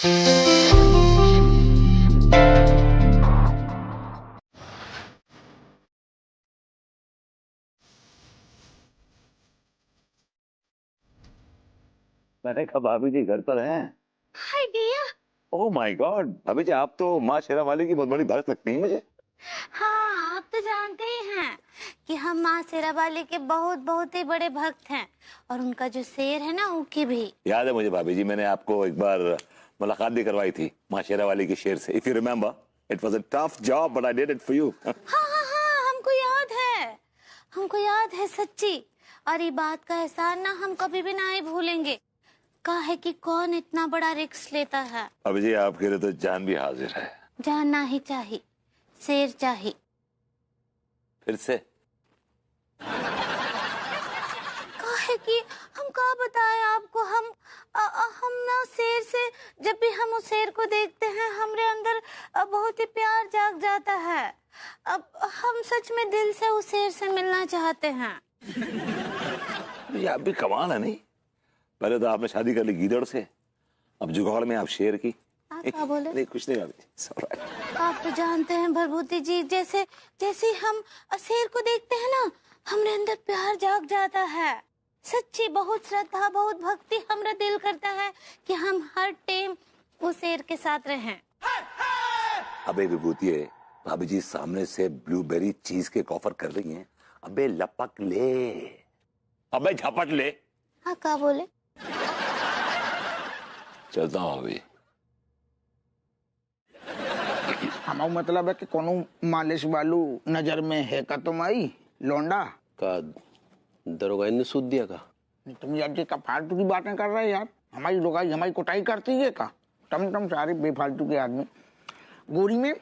मैंने कहा भाभी जी घर पर हैं? हाय भैया। ओह माय गॉड, भाभी जी आप तो माँ शेरा वाली की बहुत बड़ी भक्त लगती हैं मुझे। हाँ, आप तो जानते ही हैं कि हम माँ शेरावाली के बहुत बहुत ही बड़े भक्त हैं और उनका जो शेर है ना उनकी भी। याद है मुझे भाभी जी, मैंने आपको एक बार मुलाकात भी करवाई थी माँ शेरा वाली के शेर से। If you remember, it was a tough job but I did it for you. हाँ हाँ हाँ, हमको याद है सच्ची। और ये बात का एहसान ना हम कभी भी ना ही भूलेंगे। कहा है कि कौन इतना बड़ा रिस्क लेता है। भाभी जी आपके लिए तो जान भी हाजिर है। जानना ही चाहिए, शेर चाहिए। फिर से कहा है कि हम क्या बताएं आपको, हम ना शेर से, जब भी हम उस शेर को देखते हैं हमरे अंदर बहुत ही प्यार जाग जाता है। अब हम सच में दिल से उस शेर से मिलना चाहते हैं। ये आप भी कमाल है नहीं। पहले तो आपने शादी कर ली गीदड़ से, अब जुगाड़ में आप शेर की। आप क्या बोले? नहीं कुछ नहीं भाभी, सॉरी। आप तो जानते हैं भरभूति जी, जैसे जैसे हम शेर को देखते हैं ना हमरे अंदर प्यार जाग जाता है। सच्ची बहुत श्रद्धा, बहुत भक्ति, हमरा दिल करता है कि हम हर टाइम उस शेर के साथ रहें। अबे विभूति है, भाभी जी सामने से ब्लूबेरी चीज केक ऑफर कर रही हैं। अबे लपक ले, अबे झपट ले। हाँ क्या बोले? चलता हूँ अभी। हमारा मतलब है कि कोनो मालिश वालू नजर में है का तुम आई लौंडा का दरोगा ने सूद दिया का? नहीं, तुम यार जी का फालतू की बातें कर रहे हैं यार। हमारी लोगाई हमारी कुटाई करती है का? टम सारे बेफालतू के आदमी। गोरी में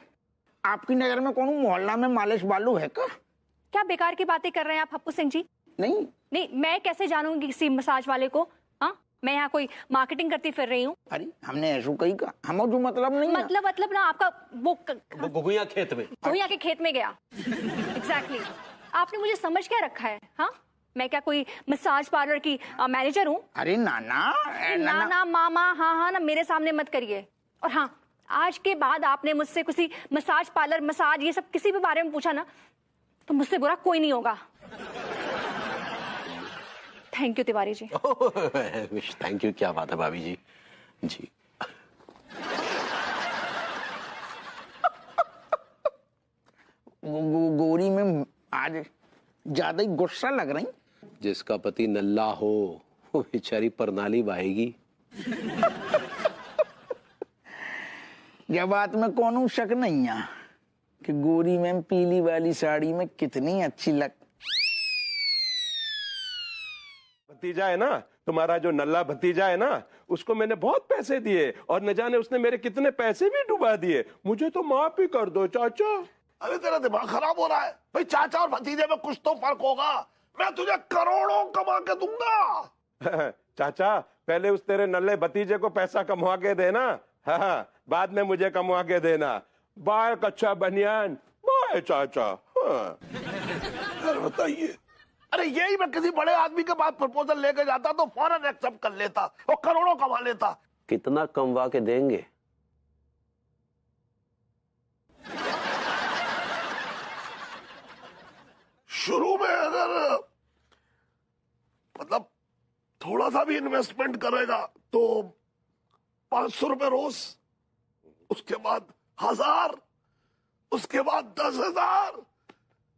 आपकी नजर में कोनो मोहल्ला में मालिश वालू है का? क्या बेकार की बातें कर रहे हैं आप हप्पू सिंह जी? नहीं नहीं, मैं कैसे जानूंगी किसी मसाज वाले को? हाँ, मैं यहाँ कोई मार्केटिंग करती फिर रही हूँ? अरे हमने ऐसा कही का, हम जो मतलब नहीं है। मतलब ना आपका वो गुगुया खेत में, भैया के खेत में गया। एग्जैक्टली। आपने मुझे समझ क्या रखा है? हाँ, मैं क्या कोई मसाज पार्लर की मैनेजर हूँ? अरे नाना मामा, हाँ ना, मेरे सामने मत करिए। और हाँ, आज के बाद आपने मुझसे किसी मसाज पार्लर, मसाज, ये सब किसी भी बारे में पूछा ना तो मुझसे बुरा कोई नहीं होगा। Thank you Tiwari ji. Thank you, क्या बात है भाभी जी। जी गोरी में आज ज्यादा ही गुस्सा लग रही। जिसका पति नल्ला हो वो बेचारी परनाली बहेगी। यह बात में कोनो शक नहीं है कि गोरी में पीली वाली साड़ी में कितनी अच्छी लग। भतीजा है ना तुम्हारा, जो नल्ला भतीजा है ना, उसको मैंने बहुत पैसे दिए और न जाने उसने मेरे कितने पैसे भी डुबा दिए। मुझे तो माफ ही कर दो चाचा। अरे तेरा दिमाग खराब हो रहा है भाई। चाचा और भतीजे में कुछ तो फर्क होगा। मैं तुझे करोड़ों कमा के दूंगा। चाचा पहले उस तेरे नल्ले भतीजे को पैसा कमवा के देना, हाँ, बाद में मुझे कमवा के देना। बाय कच्चा बनियान, बाय चाचा। हाँ। बताइए, अरे यही मैं किसी बड़े आदमी के पास प्रपोजल लेके जाता तो फौरन एक्सेप्ट कर लेता और करोड़ों कमा लेता। कितना कमवा के देंगे? शुरू में अगर मतलब थोड़ा सा भी इन्वेस्टमेंट करेगा तो 500 रुपए रोज, उसके बाद 1000, उसके बाद 10,000,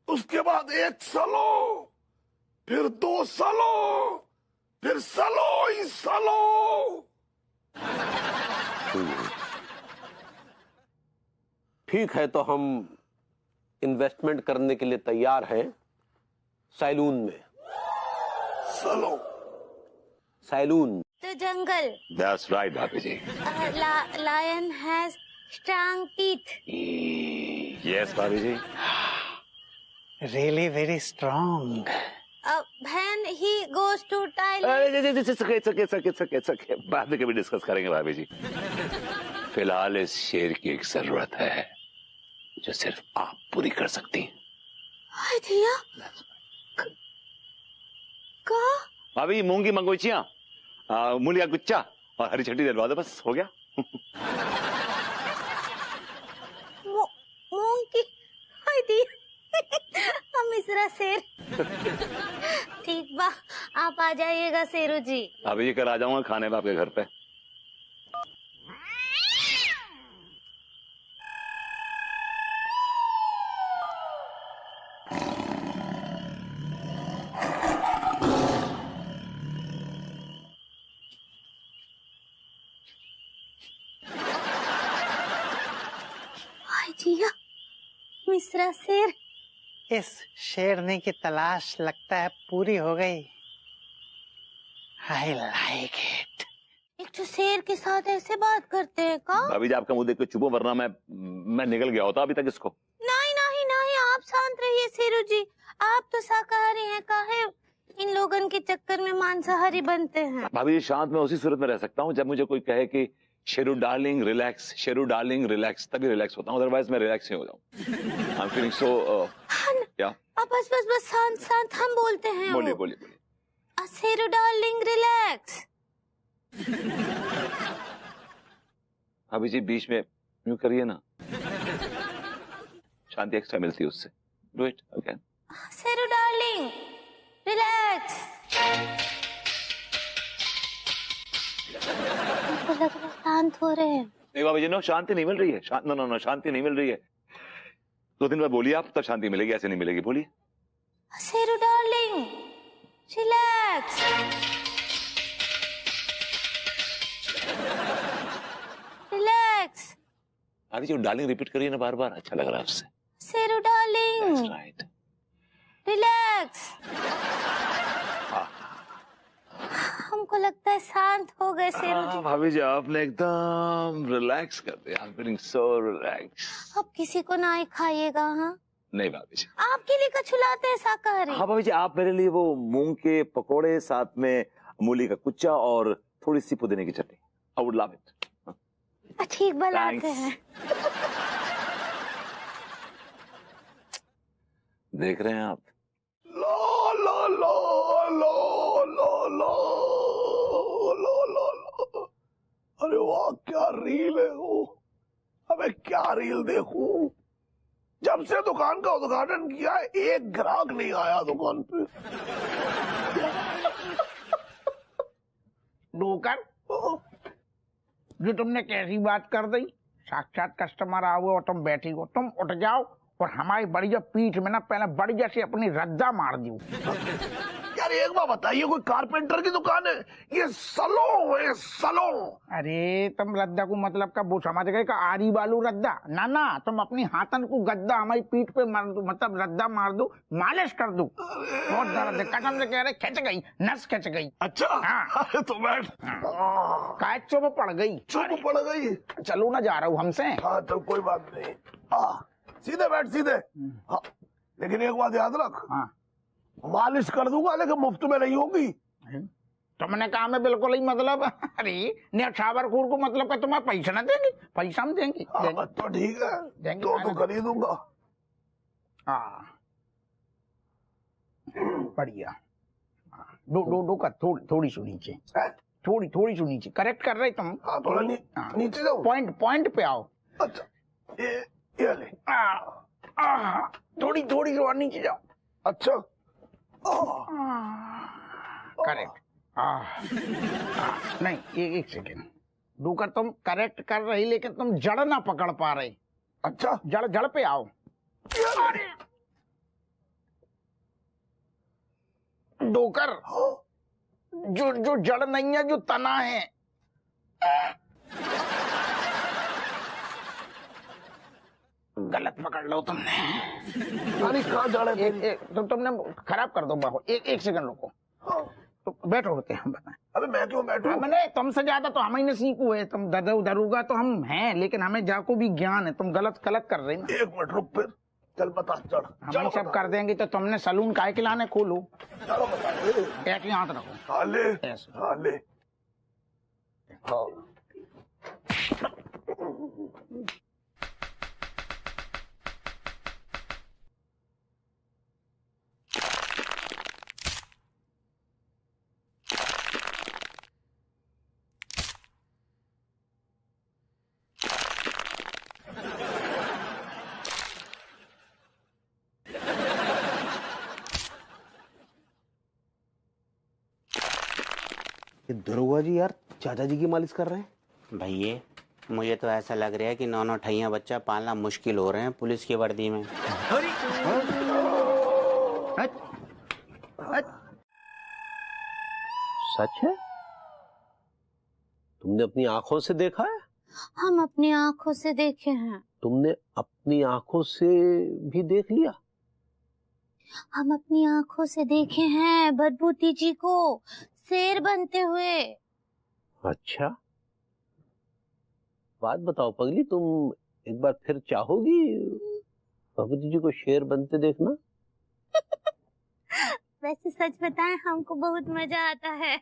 उसके बाद 1 सालो, फिर 2 सालो, फिर सालो ही सालो। ठीक है, तो हम इन्वेस्टमेंट करने के लिए तैयार हैं सैलून में। सालो सैलून तो जंगल। That's right bhabhi ji. Lion has strong teeth. Yes bhabhi ji. Really very strong. When he goes to toilet। सके बाद में कभी डिस्कस करेंगे भाभी जी। फिलहाल इस शेर की एक जरूरत है जो सिर्फ आप पूरी कर सकती हैं। हाय दिया का? भाभी मूंगी मंगोचिया, मूली का गुच्चा और हरी चटनी दिलवा दो, बस हो गया। मूंग की हाय दी हम मिश्रा शेर। ठीक बा, आप आ जाइएगा शेरू जी। अभी कल आ जाऊंगा खाने में आपके घर पे। हाय जिया, मिश्रा शेर। इस शेरनी की तलाश लगता है पूरी हो गई। I like it. एक तो शेर के साथ ऐसे बात करते हैं का? भाभी जी आपका मुंह देख के चुप हो, वरना मैं निकल गया होता अभी तक इसको। नहीं नहीं नहीं, आप शांत रहिए शेरू जी। आप तो शाकाहारी हैं, काहे इन लोगन के चक्कर में मांसाहारी बनते हैं? भाभी जी शांत मैं उसी सूरत में रह सकता हूँ जब मुझे कोई कहे कि Sheru darling relax, Sheru darling relax, तभी रिलैक्स होता हूँ, अदरवाइज मैं रिलैक्स नहीं हो जाऊँ। आई एम फीलिंग सो क्या? अब बस बस बस शांत शांत हम बोलते हैं। बोलिए बोलिए बोलिए। Sheru darling relax. भाभी जी बीच में यूं करिए ना, शांति एक्स्ट्रा मिलती है उससे। Do it again. Sheru darling relax. लग रहा है शांत हो रहे हैं। नहीं भाभी जी नो, शांति नहीं मिल रही है। नो नो नो, शांति नहीं मिल रही है। 2 दिन बाद बोलिए आप, तब शांति मिलेगी, ऐसे नहीं मिलेगी। बोलिए। Sheru darling relax. रिलैक्स। भाभी जी डार्लिंग रिपीट करिए ना बार बार, अच्छा लग रहा है उससे। Sheru darling right. रिलैक्स। हमको लगता है शांत हो गए शेरू जी। भाभी जी आपने एकदम रिलैक्स कर दिया। I am feeling so relax. अब किसी को ना ही खाइएगा। हाँ नहीं भाभी जी। आपके लिए कछुलाते हैं शाकाहारी। हाँ भाभी जी आप मेरे लिए वो मूंग के पकोड़े, साथ में मूली का कुच्चा और थोड़ी सी पुदीने की चटनी। I would love it. ठीक बनाते हैं। देख रहे हैं आप? लो लो लो लो लो लो लो लो लो। अरे वाह क्या रील है वो। अबे क्या रील देखूं। जब से दुकान का उद्घाटन किया है, एक ग्राहक नहीं आया दुकान पे। डोकर, जो तुमने कैसी बात कर दी। साक्षात कस्टमर आओ और तुम बैठी हो, तुम उठ जाओ और हमारी बढ़िया पीठ में ना पहले बढ़िया से अपनी रद्दा मार दो। यार एक बात बताइए, कोई कारपेंटर की दुकान है? ये सलों है सलों। अरे तुम रद्दा को मतलब का वो समझ गए का आरी बालू रद्दा? ना ना, तुम अपनी हाथन को गद्दा हमारी पीठ पे मार दो, मतलब रद्दा मार दो, मालिश कर दो। बहुत दर्द है, कसम से कह रहे खिंच गई, नस खिंच गई। अच्छा हाँ। अरे तो बैठ। काय चुप पड़ गई? चुप पड़ गई। चलो ना जा रहा हूँ हमसे। हाँ चल कोई बात नहीं। सीधे बैठ सीधे। हाँ लेकिन एक बात याद रख। हाँ मालिश कर दूंगा लेकिन मुफ्त में नहीं होगी। तुमने कहा मैं बिल्कुल ही मतलब अरे न्यौछावर खूर को मतलब का तुम्हें पैसा ना देंगे? पैसा हम देंगे। तो ठीक है, देंगे, तो खरीदूंगा। हाँ बढ़िया। दो का थोड़ी सी नीचे, थोड़ी सी नीचे। करेक्ट कर रहे तुम। हाँ थोड़ा नीचे जाओ। पॉइंट पे आओ। अच्छा ये ले। थोड़ी सी और नीचे जाओ। अच्छा करेक्ट। नहीं एक सेकेंड, डूकर तुम करेक्ट कर रही लेकिन तुम जड़ ना पकड़ पा रहे। अच्छा जड़ पे आओ। डोकर जो जड़ नहीं है, जो तना है। गलत पकड़ लो तुमने। अरे कहाँ जा रहे हैं? तो तुमने खराब कर दो बाहो। एक सेकंड रुको। तो बैठो होते हम बताएं। अबे मैं क्यों बैठूं? मैंने तुमसे ज्यादा तो हम ही ने सीखू है। तुम दरोगा तो हम हैं, लेकिन हमें जाको भी ज्ञान है। तुम गलत कर रहे ना। 1 मिनट रुक फिर। चल बता चढ़। हम सब कर देंगे तो तुमने सलून काहे के लाने खोलो? चलो बता। एक ही हाथ रखो। हाँ ले। ऐसे। हाँ ले। हाँ ये दरोगा जी यार चाचा जी की मालिश कर रहे हैं। भैया मुझे तो ऐसा लग रहा है कि 9 ठैया बच्चा पालना मुश्किल हो रहे हैं पुलिस की वर्दी में। सच है? तुमने अपनी आंखों से देखा है? हम अपनी आंखों से देखे हैं। तुमने अपनी आंखों से भी देख लिया? हम अपनी आंखों से देखे हैं भभूति जी को शेर बनते हुए। अच्छा, बात बताओ पगली, तुम एक बार फिर चाहोगी भभूति जी को शेर बनते देखना? वैसे सच बताएं हमको बहुत मजा आता है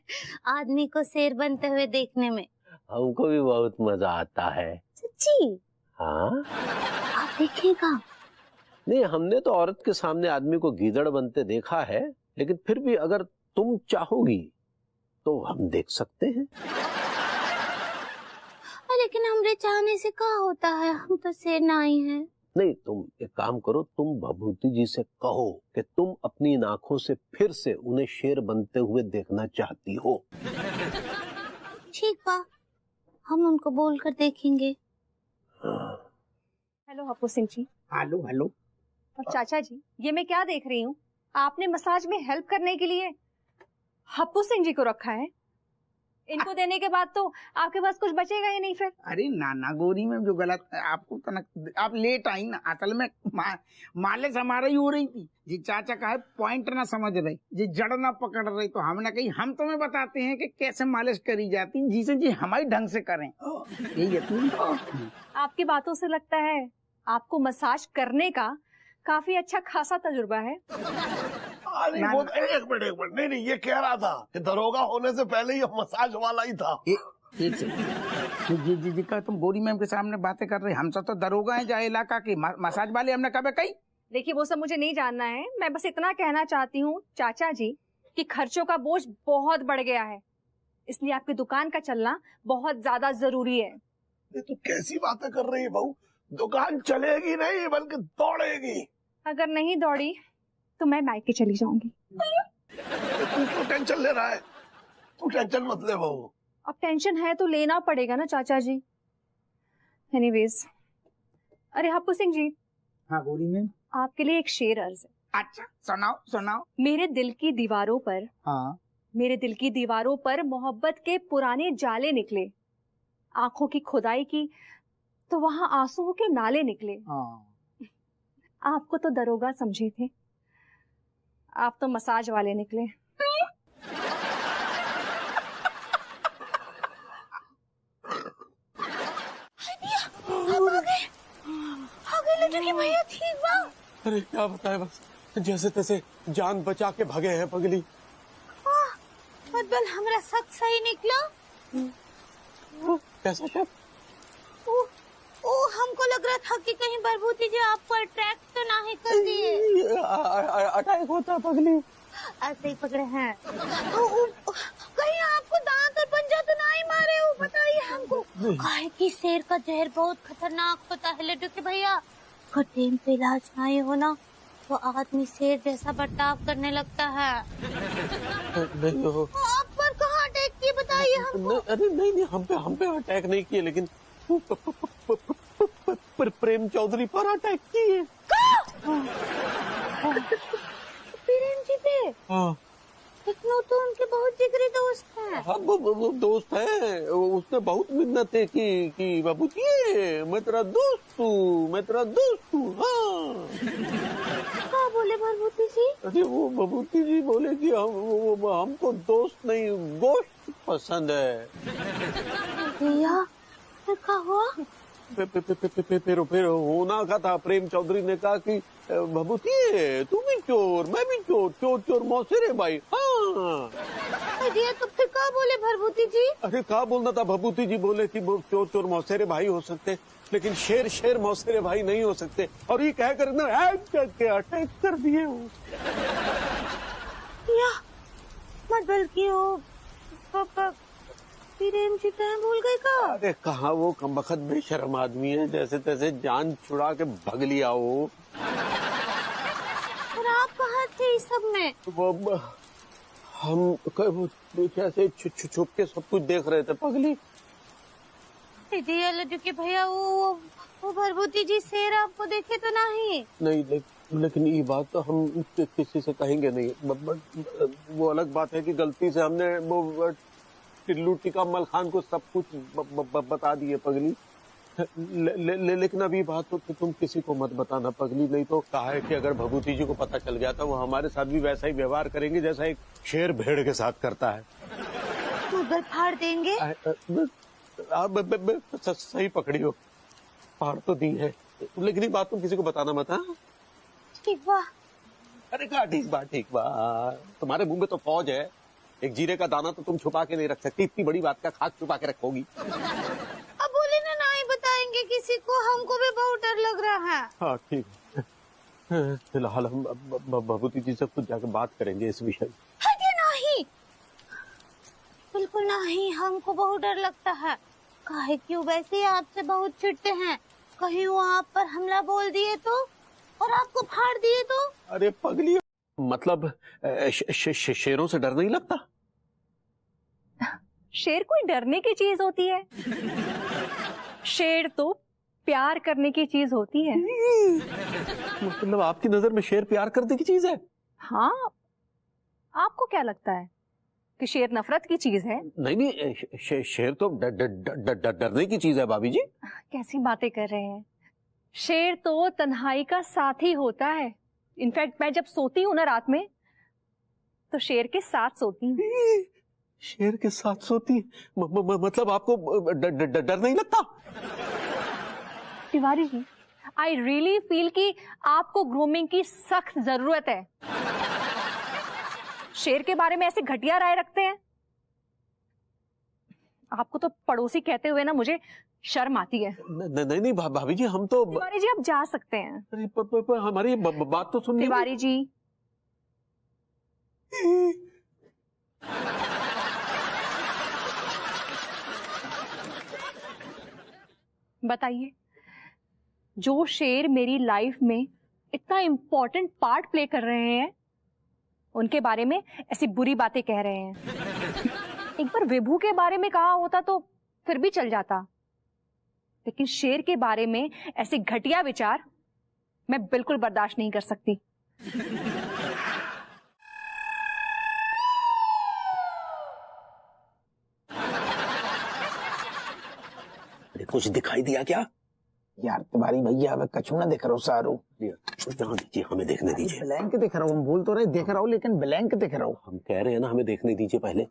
आदमी को शेर बनते हुए देखने में। हमको भी बहुत मजा आता है। सच्ची? हाँ। आप देखिएगा। नहीं, हमने तो औरत के सामने आदमी को गीदड़ बनते देखा है, लेकिन फिर भी अगर तुम चाहोगी तो हम देख सकते हैं। लेकिन हमरे चाहने से क्या होता है, हम तो शेर नाई हैं। नहीं, तुम एक काम करो, तुम भभूति जी से कहो कि तुम अपनी आंखों से फिर से उन्हें शेर बनते हुए देखना चाहती हो। ठीक बा, हम उनको बोलकर देखेंगे। Hello Happu Singh ji. Hello hello. और चाचा जी, ये मैं क्या देख रही हूँ, आपने मसाज में हेल्प करने के लिए हप्पू सिंह जी को रखा है। इनको देने के बाद तो आपके पास कुछ बचेगा ही नहीं फिर। अरे नाना गोरी में जो गलत आपको तो आप लेट आई ना, असल में मालिश हमारा ही हो रही थी जी। चाचा का है पॉइंट ना समझ रहे जी, जड़ ना पकड़ रही, तो हमने कही हम तुम्हें बताते हैं कि कैसे मालिश करी जाती, जिसे जी हमारी ढंग से करें। यही है। आपकी बातों से लगता है आपको मसाज करने का काफी अच्छा खासा तजुर्बा है। अरे वो एक मिनट नहीं, ये कह रहा था कि दरोगा होने से पहले ही मसाज वाला ही था। एक जी का तुम गोरी मैम के सामने बातें कर रहे, हम सब तो दरोगा हैं जाए इलाका के, मसाज वाले हमने कभी कही। देखिए वो सब मुझे नहीं जानना है, मैं बस इतना कहना चाहती हूँ चाचा जी कि खर्चों का बोझ बहुत बढ़ गया है, इसलिए आपकी दुकान का चलना बहुत ज्यादा जरूरी है। ये तो कैसी बातें कर रही है बहू, दुकान चलेगी नहीं बल्कि दौड़ेगी। अगर नहीं दौड़ी तो मैं मायके चली जाऊंगी। तू क्यों टेंशन ले रहा है? तू टेंशन मत ले बहू। अब टेंशन है तो लेना पड़ेगा ना चाचा जी। एनीवेज, अरे हप्पू सिंह जी। हाँ गोरी मैम। आपके लिए एक शेर अर्ज है। अच्छा सुनाओ सुनाओ। मेरे दिल की दीवारों पर, हाँ, मेरे दिल की दीवारों पर मोहब्बत के पुराने जाले निकले, आंखों की खुदाई की तो वहां आंसुओं के नाले निकले। हाँ। आपको तो दरोगा समझे थे, आप तो मसाज वाले निकले। भैया ठीक बा? अरे क्या बताए, बस जैसे तैसे जान बचा के भगे हैं पगली। मतलब हमरा सच सही निकला? कैसा क्या? ओ हमको लग रहा था कि कहीं भभूति जी आपको अट्रैक्ट तो नहीं कर दिए। अटैक होता पगली। ऐसे ही पकड़े हैं। कहीं आपको दांत और पंजा तो नहीं मारे हो, बताइए हमको। काहे कि शेर का जहर बहुत खतरनाक होता है लड्डू के भैया, अगर टाइम पे इलाज नहीं होना तो आदमी शेर जैसा बर्ताव करने लगता है। नहीं हो। आप पर कहाँ अटैक किए बताइए हमको। अरे नहीं, हम पे अटैक नहीं किए, लेकिन प्रेम चौधरी पर अटैक किए। प्रेम जी पे? हाँ। इतना तो उनके बहुत जिगरी दोस्त हैं। हाँ वो दोस्त है, उसने बहुत मिन्नतें की कि बाबूजी मैं तेरा दोस्त हूँ। हाँ। क्या बोले भभूति जी? अरे वो बाबूजी जी बोले कि हमको दोस्त नहीं गोश्त पसंद है। भैया फिर क्या हुआ? फिर होना का था। प्रेम चौधरी ने कहा कि भभूति तू भी चोर, मैं भी चोर मौसेरे भाई। हाँ। अरे तो फिर क्या बोले भभूति जी? अरे क्या बोलना था, भभूति जी बोले कि वो चोर मौसेरे भाई हो सकते, लेकिन शेर मौसेरे भाई नहीं हो सकते। और ये कहकर ना अटैक कर दिए वो। मत बल्कि हो प्रेम जी कहाँ भूल गए का? अरे कहाँ, वो कमबख्त बेशर्म आदमी है, जैसे तैसे जान छुड़ा के भग लिया वो। और आप कहाँ थे इस सब में? वो हम कैसे छुप के सब कुछ देख रहे थे पगली। दीदी लड्डू के भैया वो भरभूति जी शेर आपको देखे तो नहीं? नहीं, लेकिन ये बात तो हम किसी से कहेंगे नहीं। वो अलग बात है कि गलती से हमने वो टिल्लू टिक्का मलखान को सब कुछ बता दिए पगली। लेकिन अभी बात तो तुम किसी को मत बताना पगली, नहीं तो कहा है कि अगर भभूति जी को पता चल गया था वो हमारे साथ भी वैसा ही व्यवहार करेंगे जैसा एक शेर भेड़ के साथ करता है। मगर फाड़ देंगे? सही पकड़ी हो, फाड़ तो दी है, लेकिन ये बात तुम किसी को बताना मत। हाँ ठीक बा। अरे क्या ठीक बा, तुम्हारे मुंह में तो फौज है, एक जीरे का दाना तो तुम छुपा के नहीं रख सकती, इतनी बड़ी बात का खाक छुपा के रखोगी। अब बोले ना नहीं बताएंगे किसी को, हमको भी बहुत डर लग रहा है। हाँ ठीक है, फिलहाल हम भभूति जी से खुद जाकर बात करेंगे इस विषय में। नहीं, बिल्कुल नहीं, हमको बहुत डर लगता है। काहे क्यों वैसे ही आपसे बहुत चिढ़ते हैं, कहीं वो आप पर हमला बोल दिए तो, और आपको फाड़ दिए तो? अरे पगली, मतलब शेरों से डर नहीं लगता? शेर कोई डरने की चीज होती है? शेर तो प्यार करने की चीज होती है। मतलब आपकी नजर में शेर प्यार करने की चीज है? हाँ, आपको क्या लगता है कि शेर नफरत की चीज है? नहीं, शेर तो डरने की चीज है भाभी जी। कैसी बातें कर रहे हैं, शेर तो तन्हाई का साथी होता है। इनफैक्ट मैं जब सोती हूँ ना रात में, तो शेर के साथ सोती हूँ। शेर के साथ सोती? मतलब आपको डर नहीं लगता? Tiwari ji, I really feel कि आपको ग्रूमिंग की सख्त जरूरत है। शेर के बारे में ऐसे घटिया राय रखते हैं। आपको तो पड़ोसी कहते हुए ना मुझे शर्म आती है। नहीं भाभी जी, हम तो। तिवारी जी आप जा सकते हैं। अरे हमारी बात तो सुनिए। तिवारी जी, बताइए, जो शेर मेरी लाइफ में इतना इम्पोर्टेंट पार्ट प्ले कर रहे हैं, उनके बारे में ऐसी बुरी बातें कह रहे हैं। एक बार विभू के बारे में कहा होता तो फिर भी चल जाता, लेकिन शेर के बारे में ऐसे घटिया विचार मैं बिल्कुल बर्दाश्त नहीं कर सकती। कुछ दिखाई दिया क्या? यार तुम्हारी भैया अब कछु ना दिख रहा सारू। जहाँ दीजिए, हमें देखने दीजिए। ब्लैंक दिख रहा हूँ, हम बोल तो रहे देख रहा हूँ, लेकिन ब्लैंक दिख रहा हूँ। हम कह रहे हैं ना हमें देखने दीजिए पहले।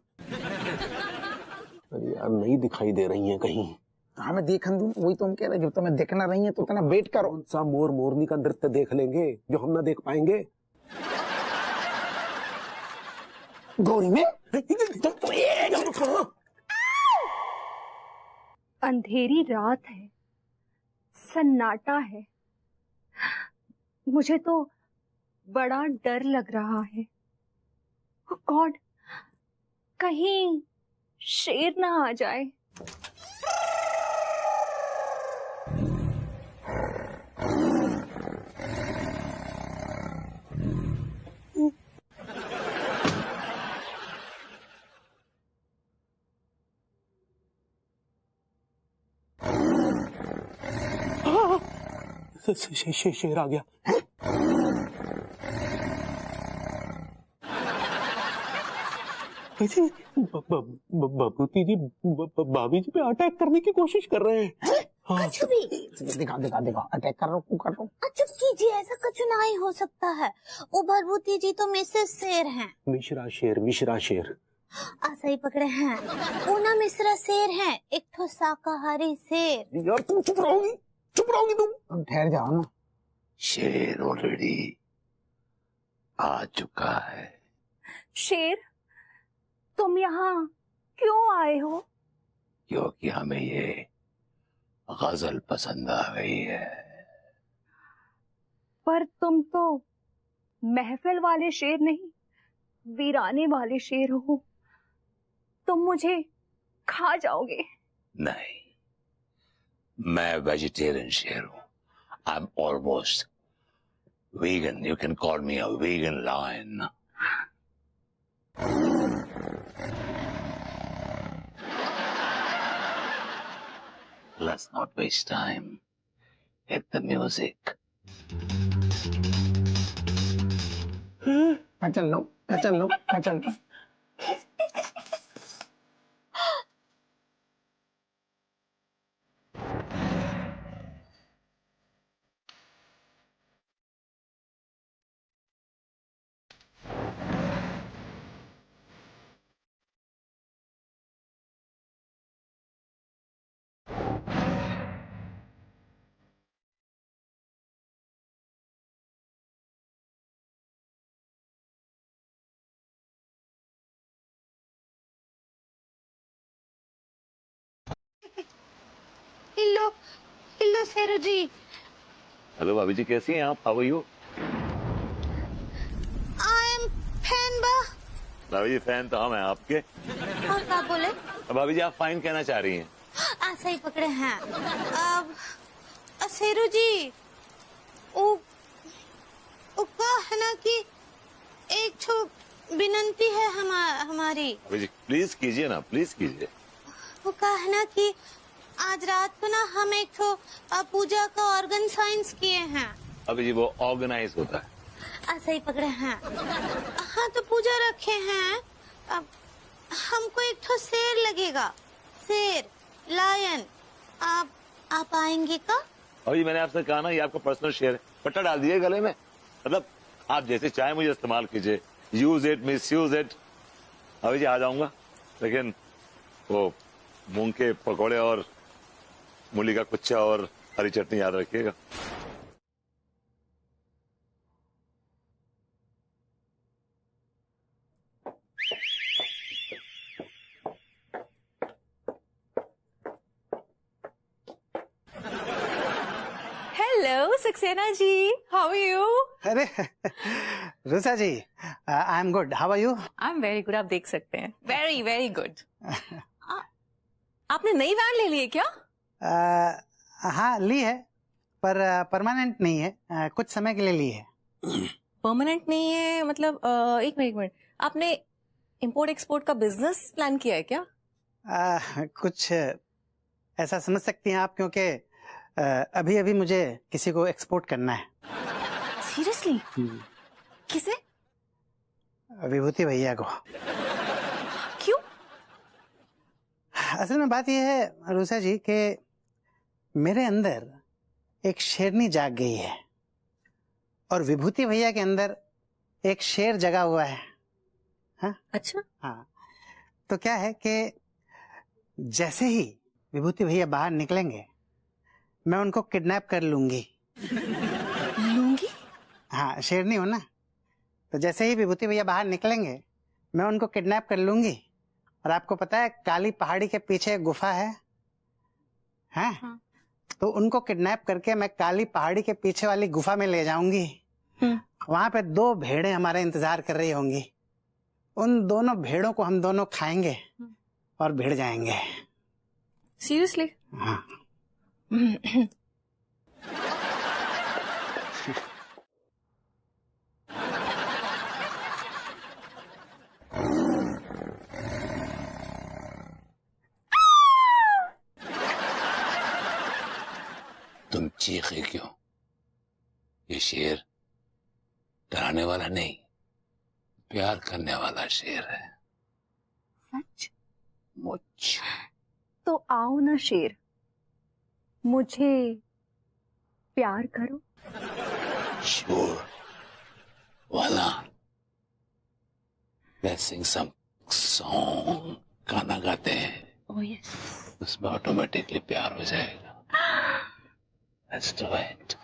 अरे यार नहीं दिखाई दे रही हैं कहीं। हमें देखन दूं, वही तो हम कह रहे हैं, जब तुम्हें दिखना नहीं है तो इतना वेट करो। कौन सा मोर मोरनी का नृत्य देख लेंगे जो हम ना देख पाएंगे? गौरी में अंधेरी रात है, सन्नाटा है, मुझे तो बड़ा डर लग रहा है। ओह गॉड, कहीं शेर ना आ जाए। शेर आ गया। भभूति जी भाभी जी पे अटैक करने की कोशिश कर रहे हैं। हाँ। कुछ भी दिखा अटैक कर रहा हूँ। अच्छा कीजिए, ऐसा कुछ नहीं हो सकता है। वो भरभूति जी तो मिसेस शेर हैं। मिश्रा शेर ऐसा ही पकड़े हैं। वो ना मिश्रा शेर हैं, एक तो शाकाहारी शेर। यार तुम चुप रहोगी तुम। ठहर जाओ ना। शेर ऑलरेडी आ चुका है। शेर, तुम यहाँ क्यों आए हो? क्योंकि हमें ये गजल पसंद आ गई है। पर तुम तो महफिल वाले शेर नहीं, वीराने वाले शेर हो। तुम मुझे खा जाओगे। नहीं, मैं वेजिटेरियन शेर हूं। I am almost vegan. You can call me a vegan lion. Let's not waste time. Hit the music. मैं चल लो, मैं चल लो, मैं चल लो। Hello hello Sheru ji. Hello भाभी जी, कैसी हैं आप? How are you? I am fan बा। भाभी जी फैन तो हम हैं आपके। और क्या बोले? भाभी जी आप फाइन कहना चाह रही हैं? सही पकड़े हैं। अब शेरू जी वो का है ना कि एक छो विनंती है हमारी। भाभी जी प्लीज कीजिए ना, प्लीज कीजिए। वो का है ना कि आज रात को ना हम एक तो पूजा का ऑर्गन साइंस किए हैं। अभी जी वो ऑर्गेनाइज होता है। सही पकड़े हैं। हाँ तो पूजा रखे हैं। अब हमको एक तो शेर लगेगा, शेर, लायन। आप आएंगे का? अभी मैंने आपसे कहा ना ये आपका पर्सनल शेयर है, पट्टा डाल दिए गले में। मतलब आप जैसे चाहे मुझे इस्तेमाल कीजिए, use it, miss use it. अभी जी आ जाऊंगा, लेकिन वो मूंग के पकौड़े और मूली का कुच्चा और हरी चटनी याद रखिएगा। Hello Saxena ji, how are you? अरे Rucha ji, I am good, how are you? I am very good, आप देख सकते हैं, वेरी वेरी गुड। आपने नई वैन ले ली है क्या? हाँ ली है, पर परमानेंट नहीं है, कुछ समय के लिए ली है। परमानेंट नहीं है मतलब? एक मिनट, आपने इंपोर्ट एक्सपोर्ट का बिजनेस प्लान किया है क्या? कुछ ऐसा समझ सकती हैं आप, क्योंकि अभी अभी मुझे किसी को एक्सपोर्ट करना है। सीरियसली? किसे? विभूति भैया को। क्यों? असल में बात यह है रूसा जी कि मेरे अंदर एक शेरनी जाग गई है और विभूति भैया के अंदर एक शेर जगा हुआ है। हाँ? अच्छा। हाँ, तो क्या है कि जैसे ही विभूति भैया बाहर निकलेंगे मैं उनको किडनैप कर लूंगी। लूंगी? हाँ, शेरनी हो ना, तो जैसे ही विभूति भैया बाहर निकलेंगे मैं उनको किडनैप कर लूंगी। और आपको पता है काली पहाड़ी के पीछे एक गुफा है, हैं? हाँ। तो उनको किडनैप करके मैं काली पहाड़ी के पीछे वाली गुफा में ले जाऊंगी। वहां पे 2 भेड़ें हमारे इंतजार कर रही होंगी। उन दोनों भेड़ों को हम दोनों खाएंगे और भिड़ जाएंगे। सीरियसली? हाँ। तुम चीखे क्यों? ये शेर डराने वाला नहीं, प्यार करने वाला शेर है। सच? मुझ तो आओ ना शेर, मुझे प्यार करो। श्योर वाला। लेट्स सिंग सम सॉन्ग, गाना गाते हैं। Oh yes. उसमें ऑटोमेटिकली प्यार हो जाएगा। Let's do it.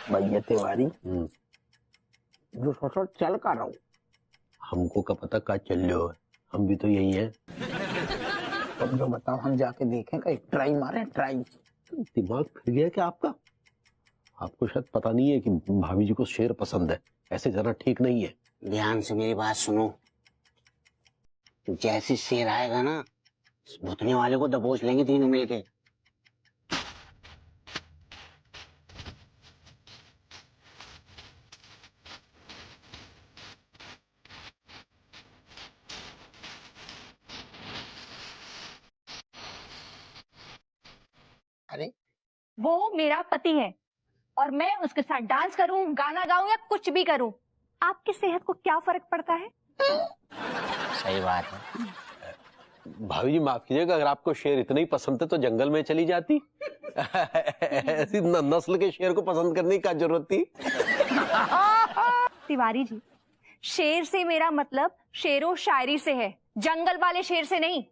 भैया तिवारी जो ससुर चल का रहो हमको का पता का चल रहा है, हम भी तो यही हैं। तुम जो बताओ हम जाके देखें का एक ट्राई मारे ट्राई। दिमाग फिर गया क्या आपका? आपको शायद पता नहीं है कि भाभी जी को शेर पसंद है, ऐसे जरा ठीक नहीं है। ध्यान से मेरी बात सुनो, जैसे शेर आएगा ना भुतने वाले को दबोच लेंगे तीनों मिलके। अरे वो मेरा पति है और मैं उसके साथ डांस करूं, गाना गाऊं या कुछ भी करूं, आपकी सेहत को क्या फर्क पड़ता है? सही बात है। भाभी जी माफ कीजिएगा, अगर आपको शेर इतने ही पसंद है तो जंगल में चली जाती। ऐसी नस्ल के शेर को पसंद करने की क्या जरूरत थी? तिवारी जी, शेर से मेरा मतलब शेरो शायरी से है, जंगल वाले शेर से नहीं।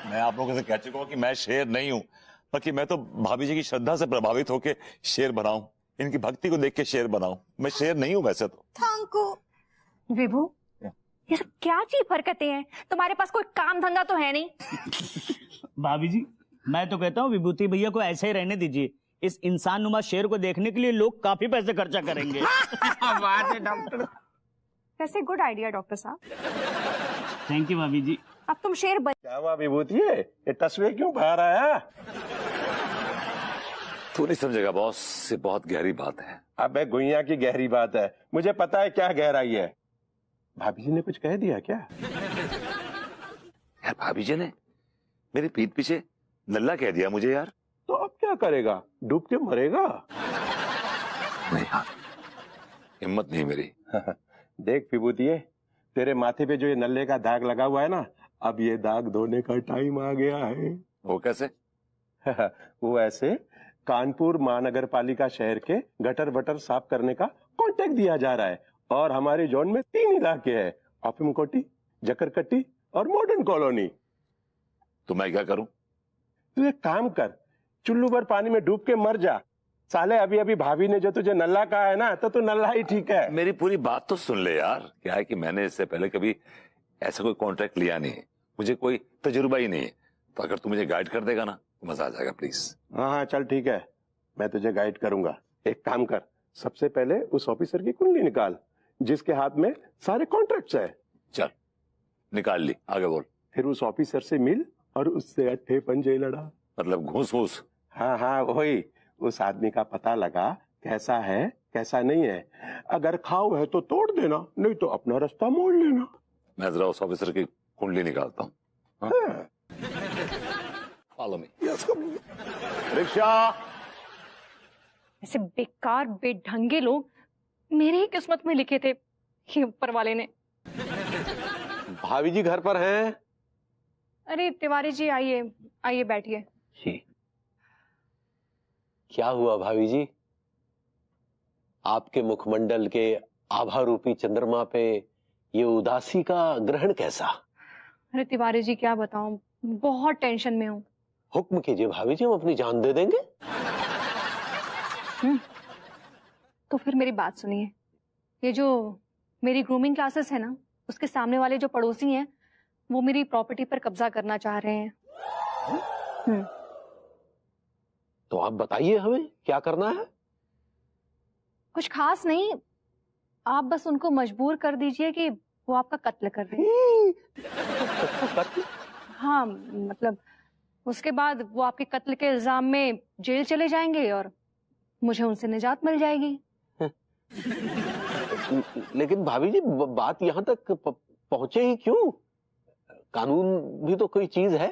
मैं आप लोगों से कह चुका हूं कि मैं शेर नहीं हूं, बल्कि मैं तो भाभी जी की श्रद्धा से प्रभावित होकर शेर बनाऊं, इनकी भक्ति को देख के शेर बनाऊं। मैं शेर नहीं हूं वैसे तो। थैंक विभू, ये सब क्या चीप हरकतें हैं? तुम्हारे पास कोई काम धंधा तो है नहीं? भाभी जी, मैं तो कहता हूँ विभूति भैया को ऐसे ही रहने दीजिए। इस इंसान नुमा शेर को देखने के लिए लोग काफी पैसे खर्चा करेंगे। बात है डॉक्टर। वैसे गुड आइडिया डॉक्टर साहब। थैंक यू भाभी जी। अब तुम शेर बन। क्या हुआ विभूति, ये तस्वीर क्यों बाहर आया? तू नहीं समझेगा बॉस, ये बहुत गहरी बात है। अबे गुइया की गहरी बात है, मुझे पता है क्या गहराई है। भाभी जी ने कुछ कह दिया क्या? यार भाभी जी ने मेरी पीठ पीछे नल्ला कह दिया मुझे यार। तो अब क्या करेगा, डूब के मरेगा? नहीं यार, हिम्मत नहीं मेरी। देख विभूति, तेरे माथे पे जो ये नल्ले का दाग लगा हुआ है ना, अब ये दाग धोने का टाइम आ गया है। वो कैसे? वो ऐसे, कानपुर महानगर पालिका शहर के गटर वटर साफ करने का कॉन्ट्रैक्ट दिया जा रहा है और हमारे जोन में 3 इलाके हैं, अफीमकोटी, जकरकट्टी और मॉडर्न कॉलोनी। तो मैं क्या करूं? तू एक काम कर, चुल्लू भर पानी में डूब के मर जा। साले अभी अभी भाभी ने जो तुझे नल्ला कहा है ना, तो तू नल्ला ही ठीक है। मेरी पूरी बात तो सुन ले यार। क्या है कि मैंने इससे पहले कभी ऐसा कोई कॉन्ट्रैक्ट लिया नहीं है, मुझे कोई तजुर्बा ही नहीं है। तो अगर तू मुझे गाइड कर देगा ना तो मजा आ जाएगा प्लीज। हाँ हाँ चल ठीक है, मैं तुझे गाइड करूंगा। एक काम कर, सबसे पहले उस ऑफिसर की कुंडली निकाल जिसके हाथ में सारे कॉन्ट्रैक्ट्स है। चल निकाल ली, आगे बोल। फिर उस ऑफिसर से मिल और उससे अट्ठे पंजे लड़ा। मतलब घूस घूस? हाँ हाँ वही, उस आदमी का पता लगा कैसा है कैसा नहीं है। अगर खाओ है तो तोड़ देना, नहीं तो अपना रास्ता मोड़ लेना। मैं जरा उस ऑफिसर की कुंडली निकालता हूँ। Follow me. रिक्शा। ऐसे बेकार बेढंगे लोग मेरे ही किस्मत में लिखे थे, ये ऊपर वाले ने। भाभी जी घर पर हैं? अरे तिवारी जी आइए आइए बैठिए। जी। क्या हुआ भाभी जी? आपके मुखमंडल के आभा रूपी चंद्रमा पे ये उदासी का ग्रहण कैसा? अरे तिवारी जी क्या बताऊं, बहुत टेंशन में हूँ। हुक्म कीजिए भाभी जी, हम अपनी जान दे देंगे। तो फिर मेरी बात सुनिए, ये जो मेरी ग्रूमिंग क्लासेस है ना, उसके सामने वाले जो पड़ोसी हैं वो मेरी प्रॉपर्टी पर कब्जा करना चाह रहे हैं। तो आप बताइए हमें क्या करना है? कुछ खास नहीं, आप बस उनको मजबूर कर दीजिए कि वो आपका कत्ल कर रहे हैं। हाँ मतलब उसके बाद वो आपके कत्ल के इल्जाम में जेल चले जाएंगे और मुझे उनसे निजात मिल जाएगी। लेकिन भाभी जी बात यहाँ तक पहुंचे ही क्यों? कानून भी तो कोई चीज है।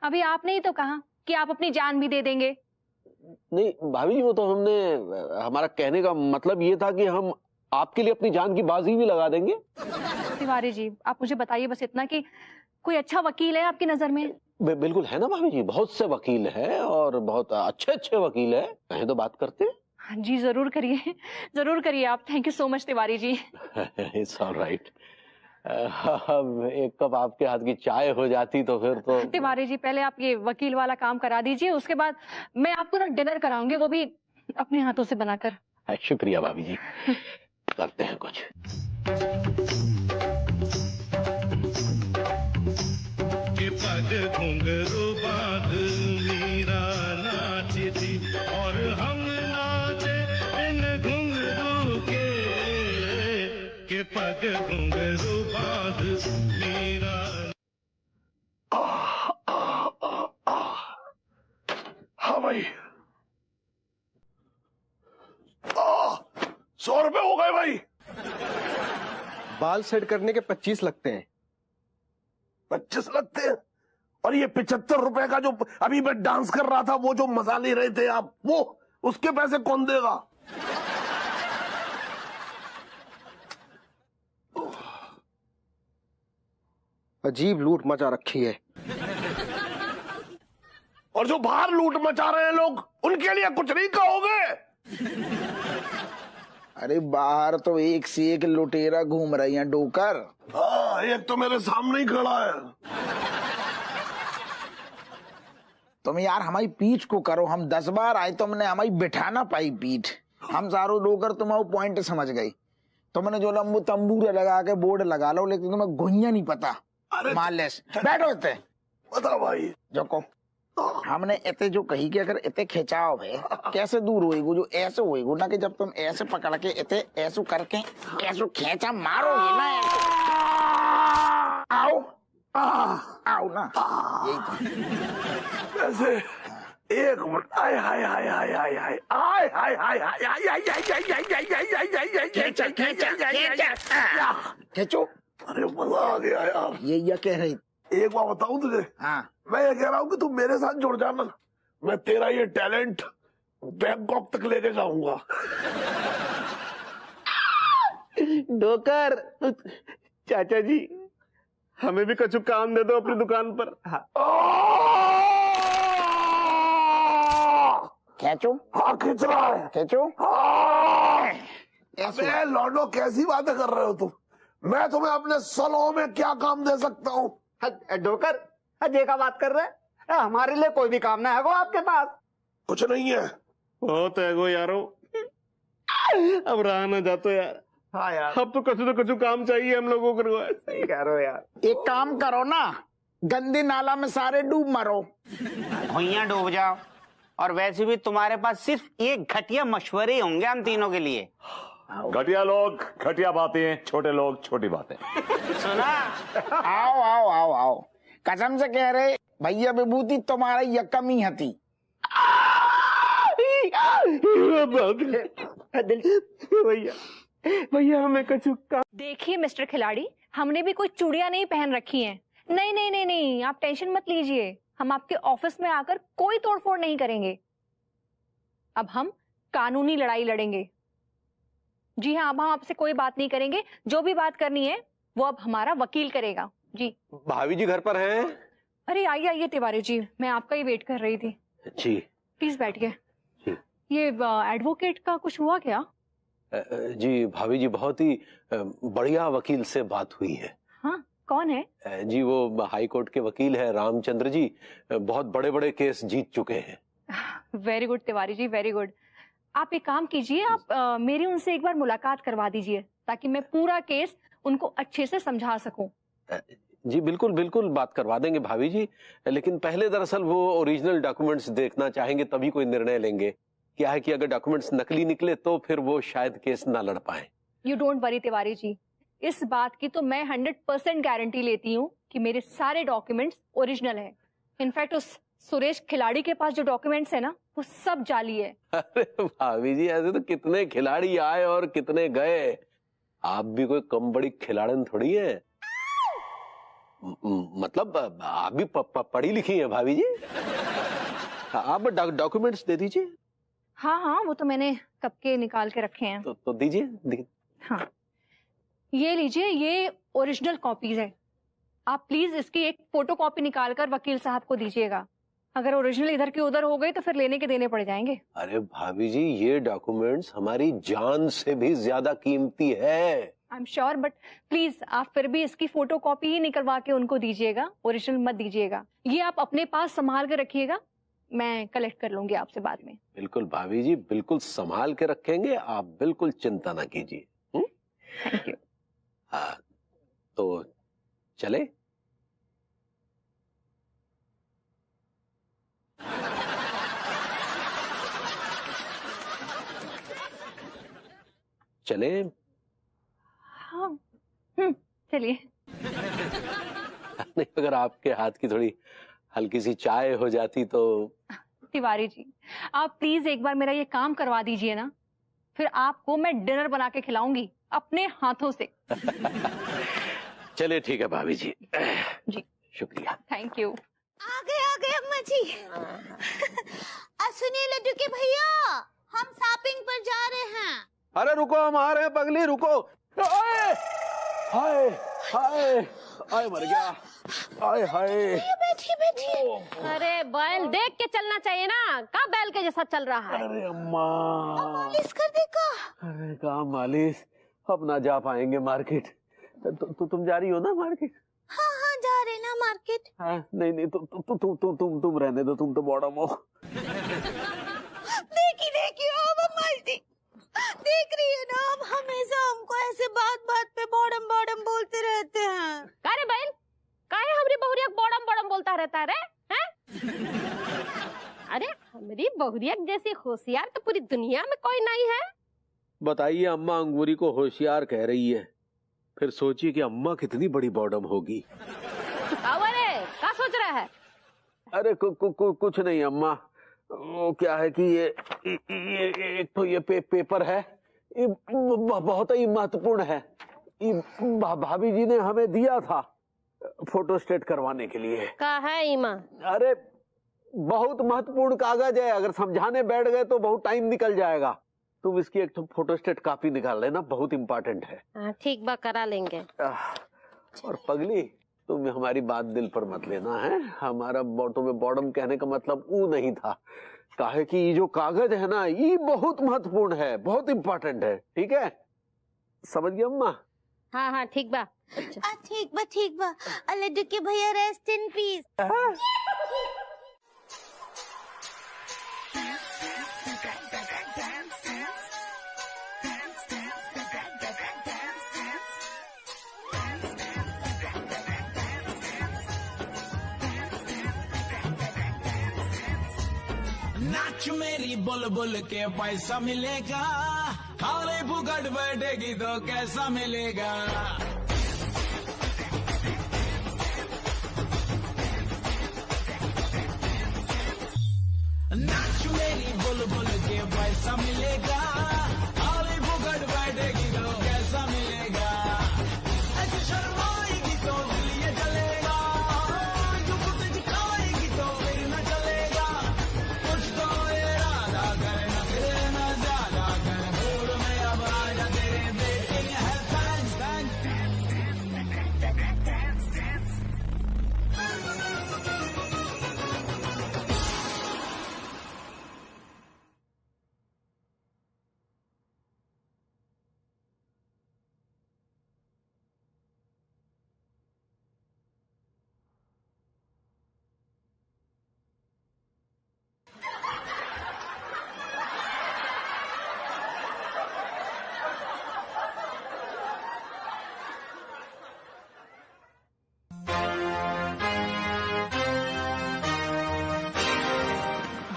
अभी आपने ही तो कहा कि आप अपनी जान भी दे देंगे। नहीं भाभी जी, वो तो हमने, हमारा कहने का मतलब ये था कि हम आपके लिए अपनी जान की बाजी भी लगा देंगे। तिवारी जी आप मुझे बताइए बस इतना कि कोई अच्छा वकील है आपकी नजर में? बिल्कुल है ना भाभी जी, बहुत से वकील है और बहुत अच्छे अच्छे वकील है, कहें तो बात करते हैं। जी जरूर करिए आप। Thank you so much Tiwari ji. It's alright. अब एक कप आपके हाथ की चाय हो जाती तो फिर तो। तिवारी जी पहले आप ये वकील वाला काम करा दीजिए, उसके बाद मैं आपको ना डिनर कराऊंगी, वो भी अपने हाथों से बनाकर। शुक्रिया भाभी जी, करते हैं कुछ। के पग घुंघरू बांध मीरा नाची थी और हम नाचे इन घुंघरू के पग घुंघरू बांध मीरा। हाँ भाई, 100 रुपए हो गए भाई। बाल सेट करने के 25 लगते हैं। 25 लगते हैं? और ये 75 रुपए का जो अभी मैं डांस कर रहा था, वो जो मजा ले रहे थे आप, वो उसके पैसे कौन देगा? अजीब लूट मचा रखी है। और जो बाहर लूट मचा रहे हैं लोग, उनके लिए कुछ नहीं कहोगे? अरे बाहर तो एक से एक लुटेरा घूम रही हैं डोकर। हाँ, एक तो मेरे सामने ही खड़ा है। तुम यार हमारी पीठ को करो, हम 10 बार आए, तुमने हमारी बिठा ना पाई पीठ। हम सारो डोकर तुम्हारा पॉइंट समझ गई। तुमने जो लंबू तंबूरे लगा के बोर्ड लगा लो, लेकिन तुम्हें घुइया नहीं पता। मालेस बैठो इतने। बता भाई। जोको हमने इतने जो कही कि अगर इतने खिंचाव है कैसे दूर होएगो, जो ऐसे होएगो ना कि जब तुम ऐसे पकड़ के इतने ऐसे करके ऐसे खींचा मारोगे ना, आओ आओ ना, यही ऐसे 1 मिनट। आय हाय हाय हाय हाय हाय आय हाय हाय हाय हाय हाय खींचो। अरे मजा आ गया यार। ये कह रही। एक बात बताऊं तुझे? हाँ, मैं ये कह रहा हूँ कि तू मेरे साथ जुड़ जाना, मैं तेरा ये टैलेंट बैंकॉक तक लेके जाऊंगा। डोकर चाचा जी, हमें भी कुछ काम दे दो अपनी दुकान पर। हाँ। खींचो। हाँ खींच रहा है। खींचो। अबे लौंडो, कैसी बातें कर रहे हो तुम? मैं तुम्हें अपने सलों में क्या काम दे सकता हूँ? डोकर अजय का बात कर रहे हैं? हमारे लिए कोई भी काम ना है वो आपके पास? कुछ नहीं है। बहुत है गो यारो, अब रहा ना जातो यार। हाँ यार, अब तो कुछ काम चाहिए हम लोगों को। सही कह रहे हो यार। एक काम करो ना, गंदे नाला में सारे डूब मरो। भुइयां डूब जाओ। और वैसे भी तुम्हारे पास सिर्फ एक घटिया मशवरे होंगे हम तीनों के लिए। घटिया लोग घटिया बातें, छोटे लोग छोटी बातें। सुना? आओ आओ आओ आओ, कसम से कह रहे भैया विभूति तुम्हारा ये कमी हती। भैया हमें कुछ काम। देखिए मिस्टर खिलाड़ी, हमने भी कोई चूड़ियां नहीं पहन रखी हैं। नहीं नहीं नहीं नहीं, आप टेंशन मत लीजिए, हम आपके ऑफिस में आकर कोई तोड़फोड़ नहीं करेंगे। अब हम कानूनी लड़ाई लड़ेंगे। जी हाँ, अब हम आपसे कोई बात नहीं करेंगे, जो भी बात करनी है वो अब हमारा वकील करेगा। जी भाभी जी घर पर हैं? अरे आइए आइए तिवारी जी, मैं आपका ही वेट कर रही थी। जी प्लीज बैठिए। ये एडवोकेट का कुछ हुआ क्या? जी भाभी जी, बहुत ही बढ़िया वकील से बात हुई है। हाँ, कौन है? जी वो हाई कोर्ट के वकील है रामचंद्र जी, बहुत बड़े बड़े केस जीत चुके हैं। Very good Tiwari ji, very good. आप एक काम कीजिए, आप मेरी उनसे एक बार मुलाकात करवा दीजिए ताकि मैं पूरा केस उनको अच्छे से समझा सकूं। जी बिल्कुल बिल्कुल, बात करवा देंगे भाभी जी, लेकिन पहले दरअसल वो ओरिजिनल डॉक्यूमेंट्स देखना चाहेंगे, तभी कोई निर्णय लेंगे। क्या है कि अगर डॉक्यूमेंट्स नकली निकले तो फिर वो शायद केस ना लड़ पाए। You don't worry Tiwari ji, इस बात की तो मैं 100% गारंटी लेती हूँ कि मेरे सारे डॉक्यूमेंट्स ओरिजिनल है। इनफैक्ट उस सुरेश खिलाड़ी के पास जो डॉक्यूमेंट्स है ना, वो सब जाली है। अरे भाभी जी, ऐसे तो कितने खिलाड़ी आए और कितने गए, आप भी कोई कम बड़ी खिलाड़न थोड़ी है। मतलब आप भी पढ़ी लिखी हैं भाभी जी। आप डॉक्यूमेंट्स दे दीजिए। हाँ हाँ, वो तो मैंने कब के निकाल के रखे हैं। तो दीजिए। हाँ, ये लीजिए, ये ओरिजिनल कॉपीज है। आप प्लीज इसकी एक फोटो कॉपी निकाल कर वकील साहब को दीजिएगा। अगर ओरिजिनल इधर की उधर हो गई तो फिर लेने के देने पड़ जाएंगे। अरे भाभी जी, ये डॉक्यूमेंट्स हमारी जान से भी ज्यादा कीमती है। I am sure, but please आप फिर भी इसकी फोटो कॉपी ही निकलवा के उनको दीजिएगा, ओरिजिनल मत दीजिएगा। ये आप अपने पास संभाल कर रखिएगा, मैं कलेक्ट कर लूंगी आपसे बाद में। बिल्कुल भाभी जी, बिल्कुल संभाल के रखेंगे, आप बिल्कुल चिंता ना कीजिए। Thank you. हाँ, तो चले? चले? हाँ, चलिए। नहीं, अगर आपके हाथ की थोड़ी हल्की सी चाय हो जाती तो। तिवारी जी, आप प्लीज एक बार मेरा ये काम करवा दीजिए ना, फिर आपको मैं डिनर बना के खिलाऊंगी अपने हाथों से। चलिए ठीक है भाभी जी। जी शुक्रिया। Thank you. आ गए अम्मा जी। सुनिए लड्डू के भैया, हम शॉपिंग पर जा रहे हैं। अरे रुको, हम आ रहे हैं पगली, रुको। हाय हाय हाय, मर गया। हाय हाय। बैठिए बैठिए। अरे बैल देख के चलना चाहिए ना, का बैल के जैसा चल रहा है। अरे अम्मा, मालिश कर देगा। अरे कहाँ मालिश, अब ना जा पाएंगे मार्केट। तुम जा रही हो ना मार्केट? हाँ हाँ जा रहे ना मार्केट। हाँ, नहीं तुम रहने दो, तुम तो बॉडम हो। देखिए अब अम्मा जी, देख रही है ना, अब हमेशा हमको ऐसे बात बात पे बॉडम बॉडम बोलते रहते हैं। अरे बैल, काहे हमरी बहुरिया बॉडम बॉडम बोलता रहता है रे? हैं? अरे हमरी बहुरिया जैसी होशियार तो पूरी दुनिया में कोई नहीं है। बताइए, अम्मा अंगूरी को होशियार कह रही है, फिर सोचिए कि अम्मा कितनी बड़ी बॉडम होगी। अरे क्या सोच रहा है? अरे कुछ नहीं अम्मा, वो क्या है कि ये एक तो ये पेपर है, ये बहुत ही महत्वपूर्ण है। ये भाभी जी ने हमें दिया था फोटो स्टेट करवाने के लिए। का है ईमा? अरे बहुत महत्वपूर्ण कागज है, अगर समझाने बैठ गए तो बहुत टाइम निकल जाएगा। तुम इसकी एक तो फोटो स्टेट कॉपी निकाल लेना, बहुत इम्पोर्टेंट है। ठीक बा, करा लेंगे। और पगली, तुम हमारी बात दिल पर मत लेना है, हमारा तुम्हें बॉडम कहने का मतलब वो नहीं था। काहे कि ये जो कागज है ना, ये बहुत महत्वपूर्ण है, बहुत इम्पोर्टेंट है। ठीक है, समझ गई अम्मा? हाँ हाँ ठीक बा। ठीक बा। लड्डू के भैया रेस्ट इन पीस। नाच मेरी बुलबुल के पैसा मिलेगा, खाली फुकट बैठेगी तो कैसा मिलेगा। नाच मेरी बुलबुल के पैसा मिलेगा, खाली फुकट बैठेगी तो कैसा मिलेगा। ऐसे शर्माएगी तो दिल ये जलेगा, जो कुछ दिखाएगी तो फिर न चलेगा। कुछ तो इरादा कर, नखरे न ज्यादा कर, भूल में अब आजा तेरे बेटिंग है फैंस।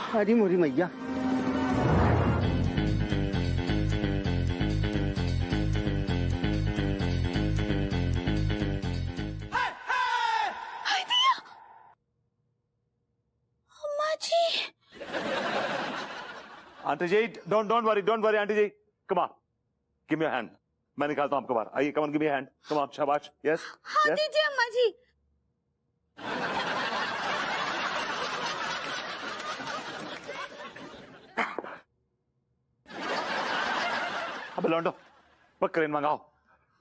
हरी मोरी मैया। आंटी जी, डोंट वरी आंटी जी, come on, give me a hand, मैं निकालता हूँ आपको बाहर। आइए, come on, give me a hand, come on, शाबाश, यस हाँ दीजिए अम्मा जी। अबे लौंडो, पर क्रेन मंगाओ,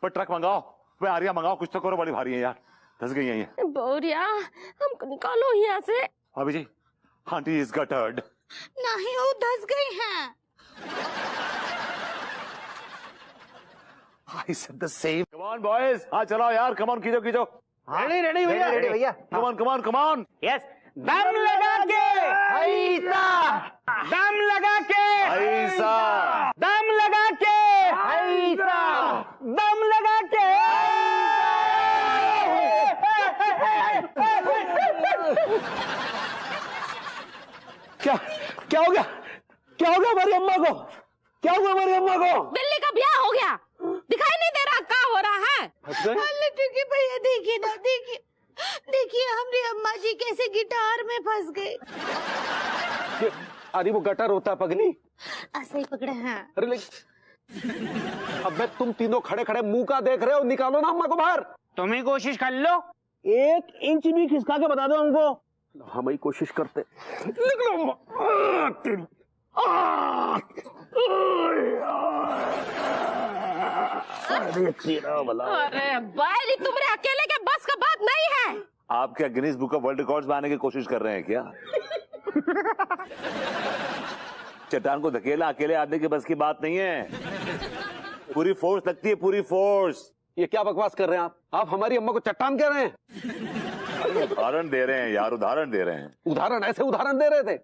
पर ट्रक मंगाओ, पर आरिया मंगाओ, कुछ तो करो, बड़ी भारी है यार, धंस गई है ये। बहुरिया हमको निकालो यहाँ से। भाभी जी, आंटी इज गटर्ड। नहीं, वो धंस गई हैं। I said the same. Come on boys, हाँ चलाओ यार, come on, खींचो। रेडी भैया। Come on. यस, दम लगा के ऐसा दम लगा के ऐसा दम लगा के ऐसा दम लगा के क्या हो गया? क्या हो गया हमारी अम्मा को? क्या हुआ हमारी अम्मा को? बिल्ली का ब्याह हो गया, दिखाई नहीं दे रहा क्या हो रहा है? लड्डू के भैया देखिए ना, देखिए देखिए हमारी अम्मा जी कैसे गिटार में फंस गए। अरे वो गटर होता है पगली। ऐसे ही पकड़े हैं। अरे लेकिन अब मैं तुम तीनों खड़े खड़े मुंह का देख रहे हो, निकालो ना अम्मा को बाहर। तुम ही कोशिश कर लो, 1 इंच भी खिसका के बता दो हमको। हम ही कोशिश करते। निकलो अम्मा। अरे भाई तुम्हारे अकेले के बस का बात नहीं है। आप क्या Guinness book of world records में आने की कोशिश कर रहे हैं क्या? चट्टान को धकेला अकेले आदमी के बस की बात नहीं है, पूरी फोर्स लगती है, पूरी फोर्स। ये क्या बकवास कर रहे हैं आप हमारी अम्मा को चट्टान कह रहे हैं? उदाहरण दे रहे हैं यार, उदाहरण दे रहे हैं। उदाहरण? ऐसे उदाहरण दे रहे थे?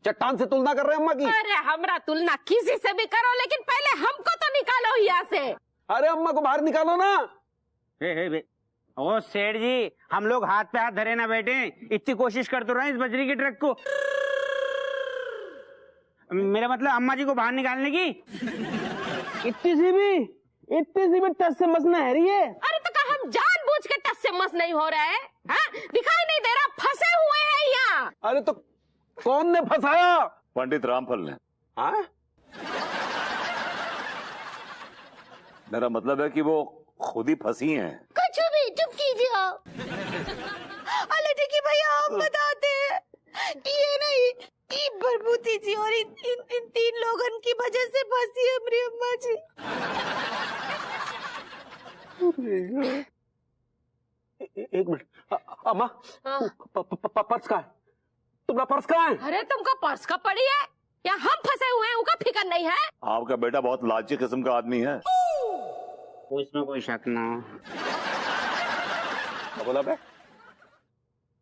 चट्टान से तुलना कर रहे हैं अम्मा की? अरे हमरा तुलना किसी से भी करो, लेकिन पहले हमको तो निकालो यहाँ से। अरे अम्मा को बाहर निकालो ना। ओ सेठ जी, हम लोग हाथ पे हाथ धरे ना बैठे, इतनी कोशिश कर तो रहे इस बजरी के ट्रक को। मेरा मतलब अम्मा जी को बाहर निकालने की। इतनी सी भी टस से मस न है रही है। अरे तो क्या हम जानबूझ के टस से मस नहीं हो रहे हैं? हाँ? दिखाई नहीं दे रहा, फंसे हुए हैं यहाँ। अरे तो कौन ने फंसाया? पंडित रामफल ने। हाँ? मेरा मतलब है कि वो खुद ही फंसी हैं। कुछ भी चुप कीजिए आप। लड्डू के भैया आप बताते हैं ये नहीं, ये बरबूती जी और इन 3 लोगों की वजह से फंसी हमारी अम्मा जी। एक मिनट अम्मा, पर्स कहाँ है? तुम्हारा पर्स कहाँ है? अरे तुमको पर्स का पड़ी है या हम फंसे हुए हैं उनका फिक्र नहीं है? आपका बेटा बहुत लालची किस्म का आदमी है। उसमें कोई शक ना हो। क्या बोला बे?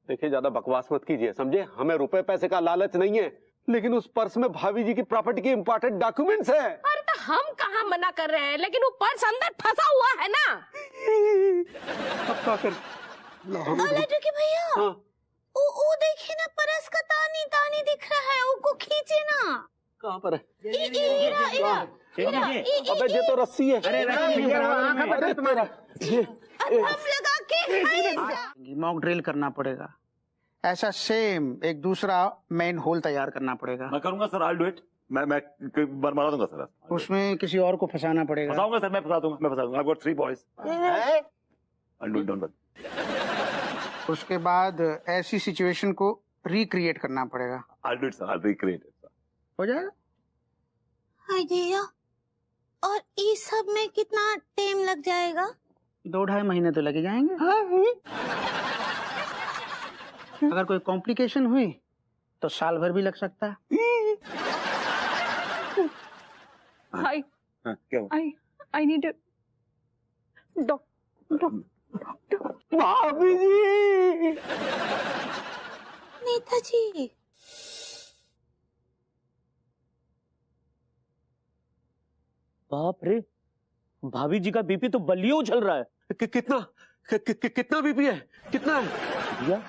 देखिए ज्यादा बकवास मत कीजिए, समझे? हमें रुपए पैसे का लालच नहीं है, लेकिन उस पर्स में भाभी जी की प्रॉपर्टी के इंपॉर्टेंट डॉक्यूमेंट्स है। अरे तो हम कहाँ मना कर रहे हैं, लेकिन वो पर्स अंदर फंसा हुआ है ना। अब क्या कर? लड्डू के भैया, हाँ। वो देखिए ना, परस का तानी तानी दिख रहा है, उसको खींचे ना। कहाँ पर है? इरा। अबे ये तो रस्सी है। अरे तुम्हारा ये हम लगा के मॉक ड्रिल करना पड़ेगा। ऐसा सेम एक दूसरा मेन होल तैयार करना पड़ेगा। मैं करूंगा सर, आई डू इट। मैं बना दूंगा सर। उसमें किसी और को फंसाना पड़ेगा। फंसाऊंगा सर, मैं फंसा दूंगा। I've got 3 boys। I'll do it, don't worry। उसके बाद ऐसी सिचुएशन को रिक्रिएट करना पड़ेगा। I'll do it sir, I'll recreate it sir। हो जाएगा? आइडिया। और इस सब में कितना टाइम लग जाएगा? 2-2.5 महीने तो लगे जाएंगे। अगर कोई कॉम्प्लिकेशन हुई तो साल भर भी लग सकता है। क्या हुआ? I need a doctor. भाभी जी, नेताजी, बाप रे, भाभी जी का बीपी तो बलियों उछल रहा है। कितना बीपी है? कितना है भैया?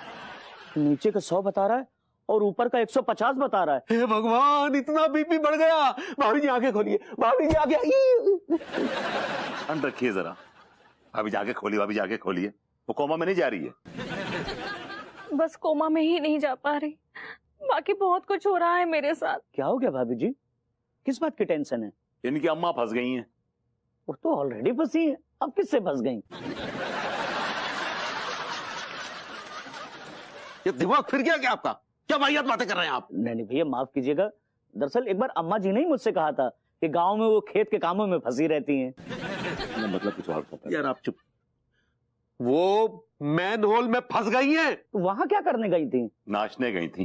नीचे का 100 बता रहा है और ऊपर का 150 बता रहा है। हे भगवान, इतना बीपी बढ़ गया। भाभी जी आंखें खोलिए, भाभी जी आंखें। ठंड रखिए जरा। भाभी जाके खोलिए, भाभी जाके खोलिए। वो कोमा में नहीं जा रही है। बस कोमा में ही नहीं जा पा रही, बाकी बहुत कुछ हो रहा है मेरे साथ। क्या हो गया भाभी जी? किस बात की टेंशन है? इनकी अम्मा फंस गई हैं। वो तो ऑलरेडी फंसी है, अब किससे फंस गई? ये दिमाग फिर गया क्या आपका? क्या वाहियात बातें कर रहे हैं आप? नहीं भैया, माफ कीजिएगा। दरअसल एक बार अम्मा जी ने ही मुझसे कहा था कि गांव में वो खेत के कामों में फंसी रहती हैं। मतलब कुछ और पता है। यार आप चुप। वो मैन होल में फंस गई हैं। तो वहां क्या करने गई थी? नाचने गई थी।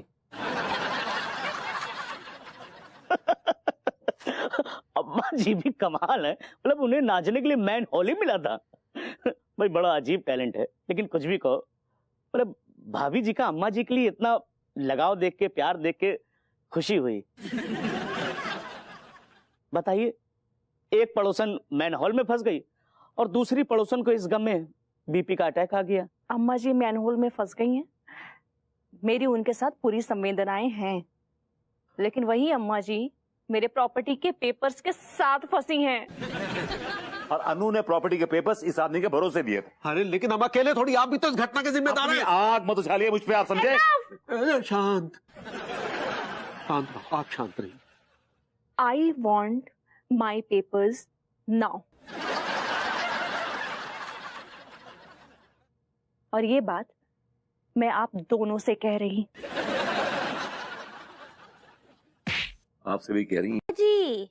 अम्मा जी भी कमाल है, मतलब उन्हें नाचने के लिए मैन हॉल ही मिला था। भाई बड़ा अजीब टैलेंट है। लेकिन कुछ भी कहो, मतलब भाभी जी का अम्मा जी के लिए इतना लगाव देख के, प्यार देख के खुशी हुई। बताइए, एक पड़ोसन मैनहोल में फंस गई और दूसरी पड़ोसन को इस गम में बीपी का अटैक आ गया। अम्मा जी मैनहोल में फंस गई हैं, मेरी उनके साथ पूरी संवेदनाएं हैं, लेकिन वही अम्मा जी मेरे प्रॉपर्टी के पेपर्स के साथ फंसी हैं। और अनु ने प्रॉपर्टी के पेपर्स इस आदमी के भरोसे दिए थे। अरे लेकिन हम अकेले थोड़ी, आप भी तो इस घटना के जिम्मेदार अपनी हैं। आग मत उछालिए मुझ पे, आप समझे? शांत शांत रहो, आप शांत रहिए। I want my papers now. और ये बात मैं आप दोनों से कह रही। आपसे भी कह रही हैं जी।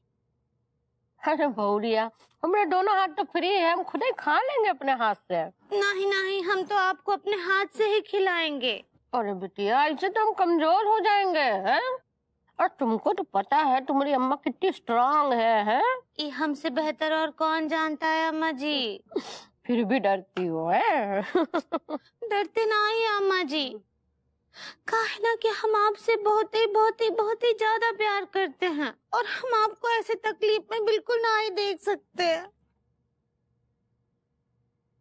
अरे बहुरिया, हमारे दोनों हाथ तो फ्री है, हम खुद ही खा लेंगे अपने हाथ से। नहीं नहीं, हम तो आपको अपने हाथ से ही खिलाएंगे। अरे बिटिया, ऐसे तो हम कमजोर हो जाएंगे, हैं? और तुमको तो पता है तुम्हारी अम्मा कितनी स्ट्रांग है, हैं? ये हमसे बेहतर और कौन जानता है अम्मा जी। फिर भी डरती हो, है? डरते नहीं अम्मा जी, काहे ना कि हम आपसे बहुत ही ज्यादा प्यार करते हैं और हम आपको ऐसे तकलीफ में बिल्कुल ना ही देख सकते हैं।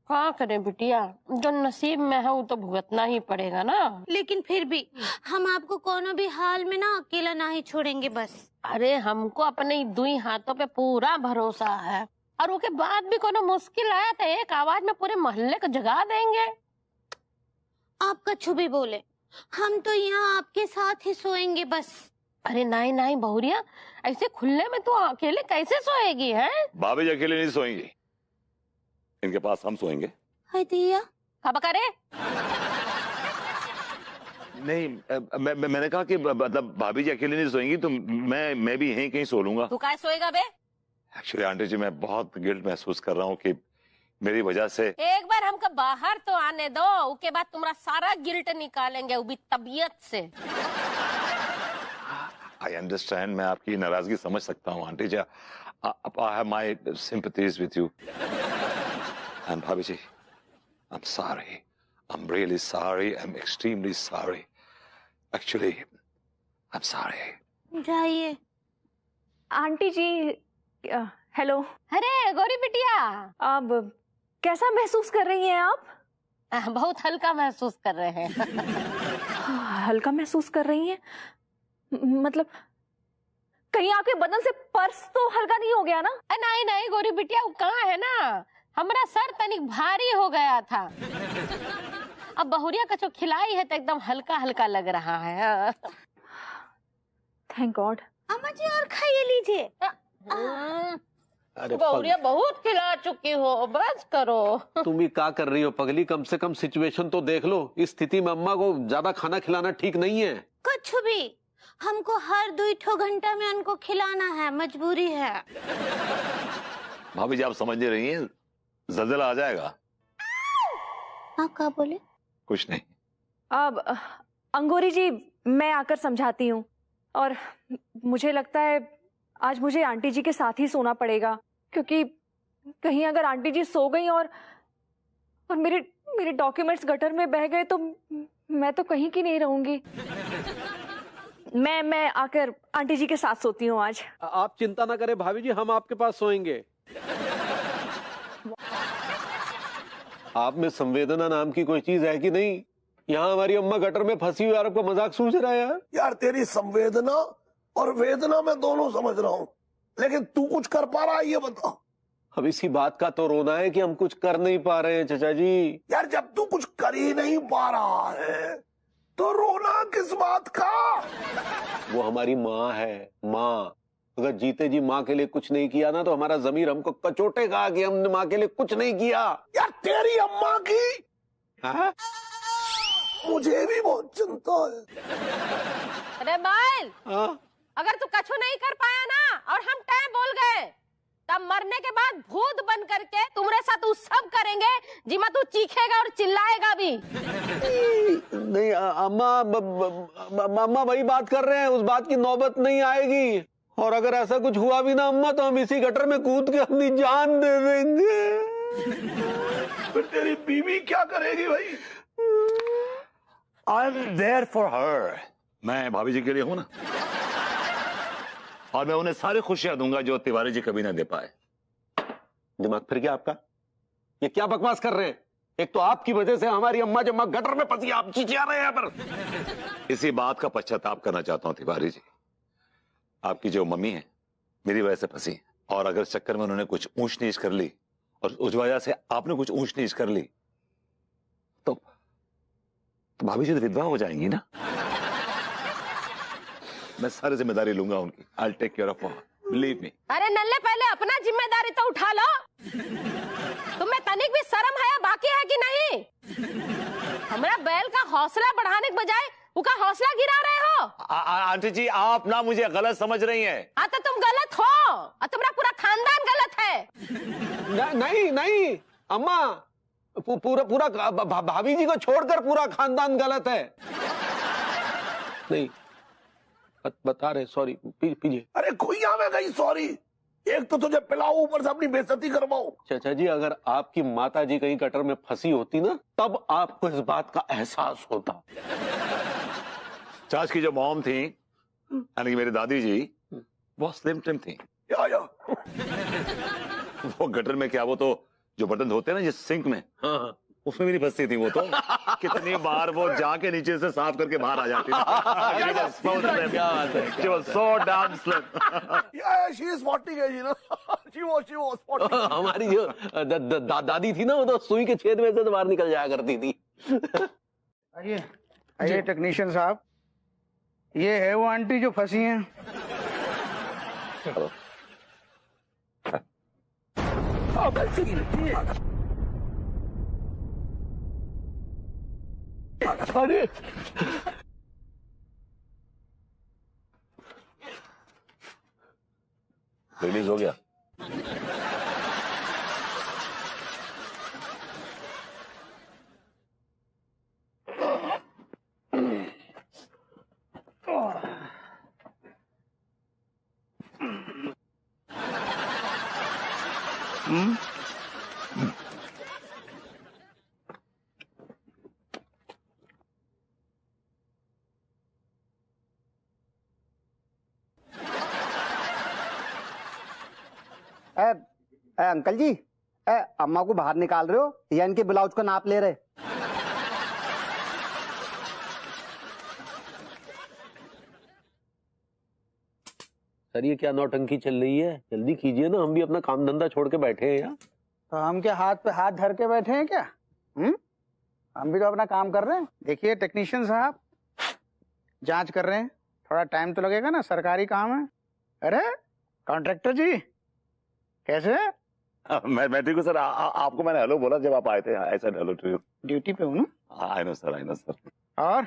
क्या करें बिटिया, जो नसीब में है वो तो भुगतना ही पड़ेगा ना। लेकिन फिर भी हम आपको कोनो भी हाल में ना अकेला ना ही छोड़ेंगे बस। अरे हमको अपने दुई हाथों पे पूरा भरोसा है, और उसके बाद भी कोनो मुश्किल आया तो एक आवाज में पूरे मोहल्ले को जगा देंगे। आप कछु भी बोले, हम तो यहाँ आपके साथ ही सोएंगे बस। अरे नहीं नहीं बहुरिया, ऐसे खुले में तू अकेले कैसे सोएगी, है? भाभी जी अकेले नहीं सोएंगी, इनके पास हम सोएंगे। हाय दिया कब करे? नहीं, मैंने कहा कि मतलब भाभी जी अकेले नहीं सोएंगी तो मैं भी यहीं कहीं सो लूंगा। तू क्या सोएगा बे? एक्चुअली आंटी जी, मैं बहुत गिल्ट महसूस कर रहा हूँ कि मेरी वजह से। एक बार हमको बाहर तो आने दो, उसके बाद तुम्हारा सारा गिल्ट निकालेंगे, वो भी तबीयत से। आई अंडरस्टैंड, मैं आपकी नाराजगी समझ सकता हूँ आंटी जी। I have my sympathies with you. And भाभी जी, I am sorry, I am really sorry, I am extremely sorry. Actually I am sorry. जाइए। आंटी जी, हेलो। अरे गौरी बिटिया, अब कैसा महसूस कर रही हैं आप? बहुत हल्का महसूस कर रहे हैं। हल्का महसूस कर रही हैं? मतलब कहीं आपके बदन से पर्स तो हल्का नहीं हो गया ना? नहीं नहीं गौरी बिटिया, वो कहाँ है ना, हमारा सर तनिक भारी हो गया था। अब बहुरिया का जो खिलाई है तो एकदम हल्का हल्का लग रहा है। Thank God. अम्मा जी और खाइए, लीजिए। अरे बहुरिया बहुत खिला चुकी हो, बस करो। तुम ही क्या कर रही हो पगली, कम से कम सिचुएशन तो देख लो। इस स्थिति में अम्मा को ज्यादा खाना खिलाना ठीक नहीं है। कुछ भी, हमको हर 2 घंटा में उनको खिलाना है, मजबूरी है। भाभी जी आप समझ नहीं रही हैं, ज़लज़ला आ जाएगा। आप क्या बोले? कुछ नहीं। अब अंगूरी जी, मैं आकर समझाती हूँ, और मुझे लगता है आज मुझे आंटी जी के साथ ही सोना पड़ेगा, क्योंकि कहीं अगर आंटी जी सो गई और मेरे डॉक्यूमेंट्स गटर में बह गए तो मैं तो कहीं की नहीं रहूंगी। मैं आकर आंटी जी के साथ सोती हूँ आज। आप चिंता ना करें भाभी जी, हम आपके पास सोएंगे। आप में संवेदना नाम की कोई चीज है कि नहीं? यहाँ हमारी अम्मा गटर में फंसी हुई, आपका मजाक सूझ रहा है यार? यार तेरी संवेदना और वेदना मैं दोनों समझ रहा हूँ, लेकिन तू कुछ कर पा रहा है ये बता। अब इसी बात का तो रोना है कि हम कुछ कर नहीं पा रहे हैं चाचा जी। यार जब तू कुछ कर ही नहीं पा रहा है तो रोना किस बात का? वो हमारी माँ है, माँ। अगर जीते जी माँ के लिए कुछ नहीं किया ना तो हमारा जमीर हमको कचोटेगा कि हमने माँ के लिए कुछ नहीं किया। यार तेरी अम्मा की हाँ? मुझे भी बहुत चिंता है। अरे बाल, हाँ? अगर तू कछु नहीं कर पाया ना और हम टाइम बोल गए, तब मरने के बाद भूत बन करके तुम्हारे साथ वो सब करेंगे जिमा तू चीखेगा और चिल्लाएगा भी। नहीं अम्मा वही बात कर रहे हैं, उस बात की नौबत नहीं आएगी। और अगर ऐसा कुछ हुआ भी ना अम्मा, तो हम इसी गटर में कूद के अपनी जान दे देंगे। फिर तेरी बीवी क्या करेगी भाई? I am there for her. मैं भाभी जी के लिए हूं ना, और मैं उन्हें सारी खुशियां दूंगा जो तिवारी जी कभी ना दे पाए। दिमाग फिर गया आपका? ये क्या बकवास कर रहे हैं? एक तो आपकी वजह से हमारी अम्मा जम्मा गटर में फंसी, आप चिचिया रहे हैं यहाँ पर। इसी बात का पश्चाताप करना चाहता हूं तिवारी जी। आपकी जो मम्मी है मेरी वजह से फंसी, और अगर इस चक्कर में उन्होंने कुछ ऊंच नीच कर ली और उस वजह से आपने कुछ ऊंच नीच कर ली तो भाभी जी तो विधवा हो जाएंगी ना। मैं सारी जिम्मेदारी लूंगा उनकी। I'll take care of her. Believe me. अरे नल्ले, पहले अपना जिम्मेदारी तो उठा लो। तुम्हें तनिक भी शर्म है बाकी है कि नहीं? हमारा बैल का हौसला बढ़ाने के बजाय उसका हौसला गिरा रहे हो। आंटी जी आप ना मुझे गलत समझ रही हैं। तो तुम गलत हो और तुम्हारा पूरा खानदान गलत है। नहीं नहीं अम्मा, पूरा भाभी जी को छोड़कर पूरा खानदान गलत है। नहीं बता रहे, सॉरी पीजिए। अरे खुइया में गई सॉरी, एक तो तुझे पिलाओ ऊपर से अपनी बेइज्जती करवाओ। चाचा जी अगर आपकी माता जी कहीं गटर में फंसी होती ना तब आपको इस बात का एहसास होता। चाच की जो मॉम थी यानी कि मेरी दादी जी बहुत स्लिम ट्रिम थी। या। वो गटर में क्या, वो तो जो बर्तन धोते हैं ना जिस सिंक में, हाँ उसमें भी नहीं फंसती थी वो तो। कितनी बार वो जाके नीचे से साफ करके बाहर आ जाती थी। She was so damn slim. Yeah, she is 40 kg, ना। She was 40. हमारी जो दादी थी ना वो तो सुई के छेद में से तो बाहर निकल जाया करती थी। आइए टेक्नीशियन साहब, ये है वो आंटी जो फंसी हैं। अरे रिलीज हो गया। अंकल जी, अम्मा को बाहर निकाल रहे हो या इनके ब्लाउज का नाप ले रहे? सर ये क्या नौटंकी चल रही है? जल्दी कीजिए ना, हम भी अपना काम धंधा छोड़ के बैठे हैं यार। तो हम क्या हाथ पे हाथ धर के बैठे हैं क्या? हम भी तो अपना काम कर रहे हैं। देखिए टेक्नीशियन साहब, जांच कर रहे हैं, थोड़ा टाइम तो लगेगा ना, सरकारी काम है। अरे कॉन्ट्रैक्टर जी कैसे? मैं ठीक हूँ सर। आपको मैंने हेलो बोला जब आप आए थे। ऐसा हेलो टू यू। ड्यूटी पे हूँ ना। I know sir. और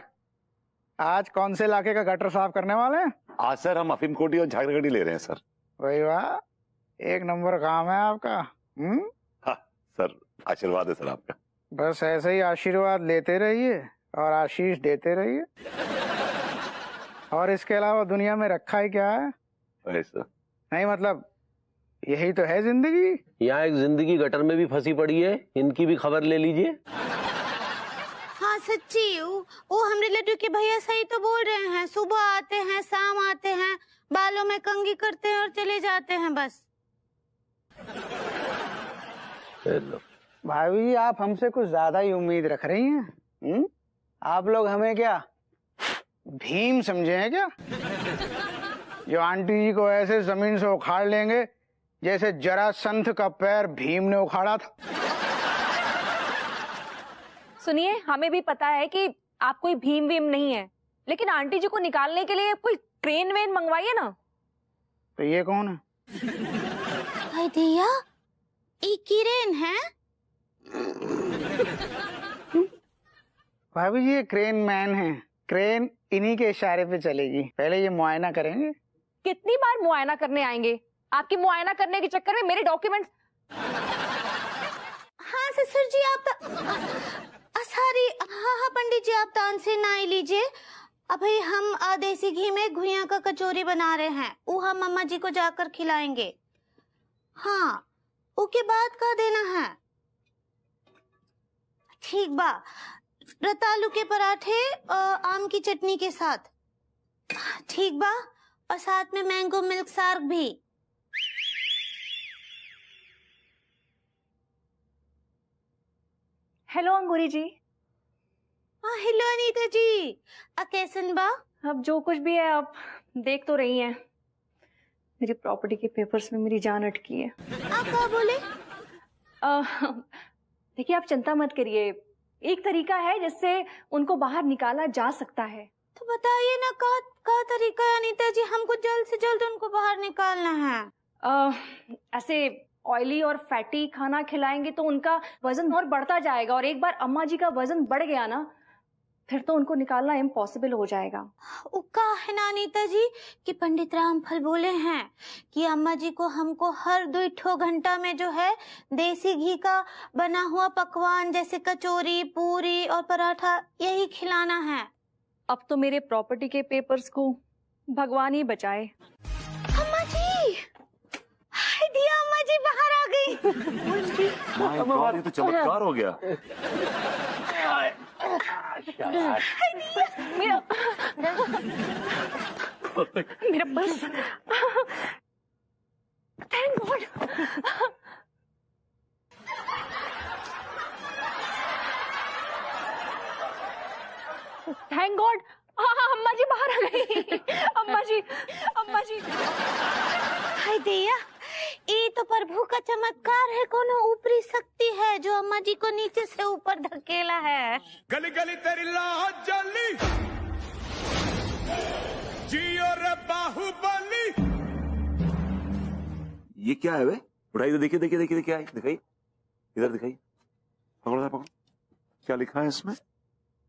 आज कौन से इलाके का गटर साफ करने वाले हैं? आज सर हम अफीम कोटी और झारखंडी ले रहे हैं सर। वही वाह, एक नंबर काम है आपका। हाँ सर, आशीर्वाद है सर आपका। बस ऐसे ही आशीर्वाद लेते रहिए और आशीष देते रहिए। और इसके अलावा दुनिया में रखा ही क्या है? सर नहीं मतलब यही तो है जिंदगी। यहाँ एक जिंदगी गटर में भी फंसी पड़ी है, इनकी भी खबर ले लीजिए। हाँ सच्ची, वो हमरे लड्डू के भैया सही तो बोल रहे हैं। सुबह आते हैं, शाम आते हैं, बालों में कंघी करते हैं और चले जाते हैं बस। भाभी जी आप हमसे कुछ ज्यादा ही उम्मीद रख रही हैं। आप लोग हमें क्या भीम समझे हैं क्या, जो आंटी जी को ऐसे जमीन से उखाड़ लेंगे जैसे जरासंध का पैर भीम ने उखाड़ा था। सुनिए, हमें भी पता है कि आप कोई भीम वीम नहीं है, लेकिन आंटी जी को निकालने के लिए कोई ट्रेन वेन मंगवाइए ना। तो ये कौन है? हाय दिया, ये किरण है। भाभी जी ये क्रेन मैन है, क्रेन इन्हीं के इशारे पे चलेगी। पहले ये मुआयना करेंगे। कितनी बार मुआयना करने आएंगे? आपकी मुआयना करने के चक्कर में मेरे डॉक्यूमेंट्स। हाँ ससुर जी आप सॉरी, हाँ पंडित जी आप तानसेन ना ही लीजिए। अभी हम देसी घी में घुइयां का कचौरी बना रहे हैं, वो हम मम्मा जी को जाकर खिलाएंगे। हाँ उसके बाद का देना है। ठीक बा, रतालू के पराठे आम की चटनी के साथ। ठीक बा, और साथ में मैंगो मिल्क शार्क भी। हेलो अंगूरी जी। हाँ हेलो अनीता जी, कैसन बा? अब जो कुछ भी है आप देख तो रही हैं, मेरी प्रॉपर्टी के पेपर्स में मेरी जान अटकी है। आप क्या बोले? देखिए आप चिंता मत करिए, एक तरीका है जिससे उनको बाहर निकाला जा सकता है। तो बताइए ना, का तरीका है अनीता जी? हमको जल्द से जल्द उनको बाहर निकालना है। ऐसे ऑयली और फैटी खाना खिलाएंगे तो उनका वजन और बढ़ता जाएगा, और एक बार अम्मा जी का वजन बढ़ गया ना, फिर तो उनको निकालना इम्पॉसिबल हो जाएगा। उका है ना अनीता जी कि पंडित रामफल बोले हैं कि अम्मा जी को हमको हर 2 घंटा में जो है देसी घी का बना हुआ पकवान जैसे कचौरी, पूरी और पराठा यही खिलाना है। अब तो मेरे प्रॉपर्टी के पेपर्स को भगवान ही बचाए। अम्मा जी, हाय दिया, अम्मा जी बाहर आ गई। माय गॉड, ये तो चमत्कार हो गया। मेरा purse, thank God. Thank God, हाँ अम्मा जी बाहर आ गई। अम्मा जी, अम्मा जी। हाय दिया, ये तो प्रभु का चमत्कार है, कोनो ऊपरी शक्ति है जो अम्मा जी को नीचे से ऊपर धकेला है। गली गली तेरी लाज जली, जियो रे बाहुबली। ये क्या है वे? उठाइए, देखिए देखिए देखिए देखिए, दिखाई इधर, दिखाई, पकड़ो पकड़ो। क्या लिखा है इसमें?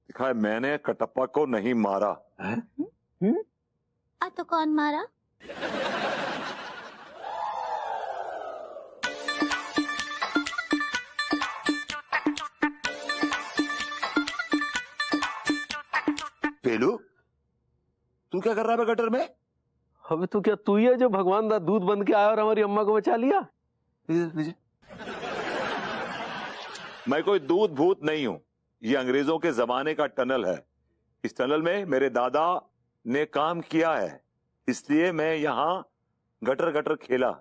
लिखा है मैंने कटप्पा को नहीं मारा है। तो कौन मारा? पेलू, तू क्या कर रहा है गटर में? अबे तो क्या तू ही है जो भगवान का दूध बन के आया और हमारी अम्मा को बचा लिया? नीचे। मैं कोई दूध भूत नहीं हूं, ये अंग्रेजों के जमाने का टनल है। इस टनल में मेरे दादा ने काम किया है, इसलिए मैं यहाँ गटर गटर खेला।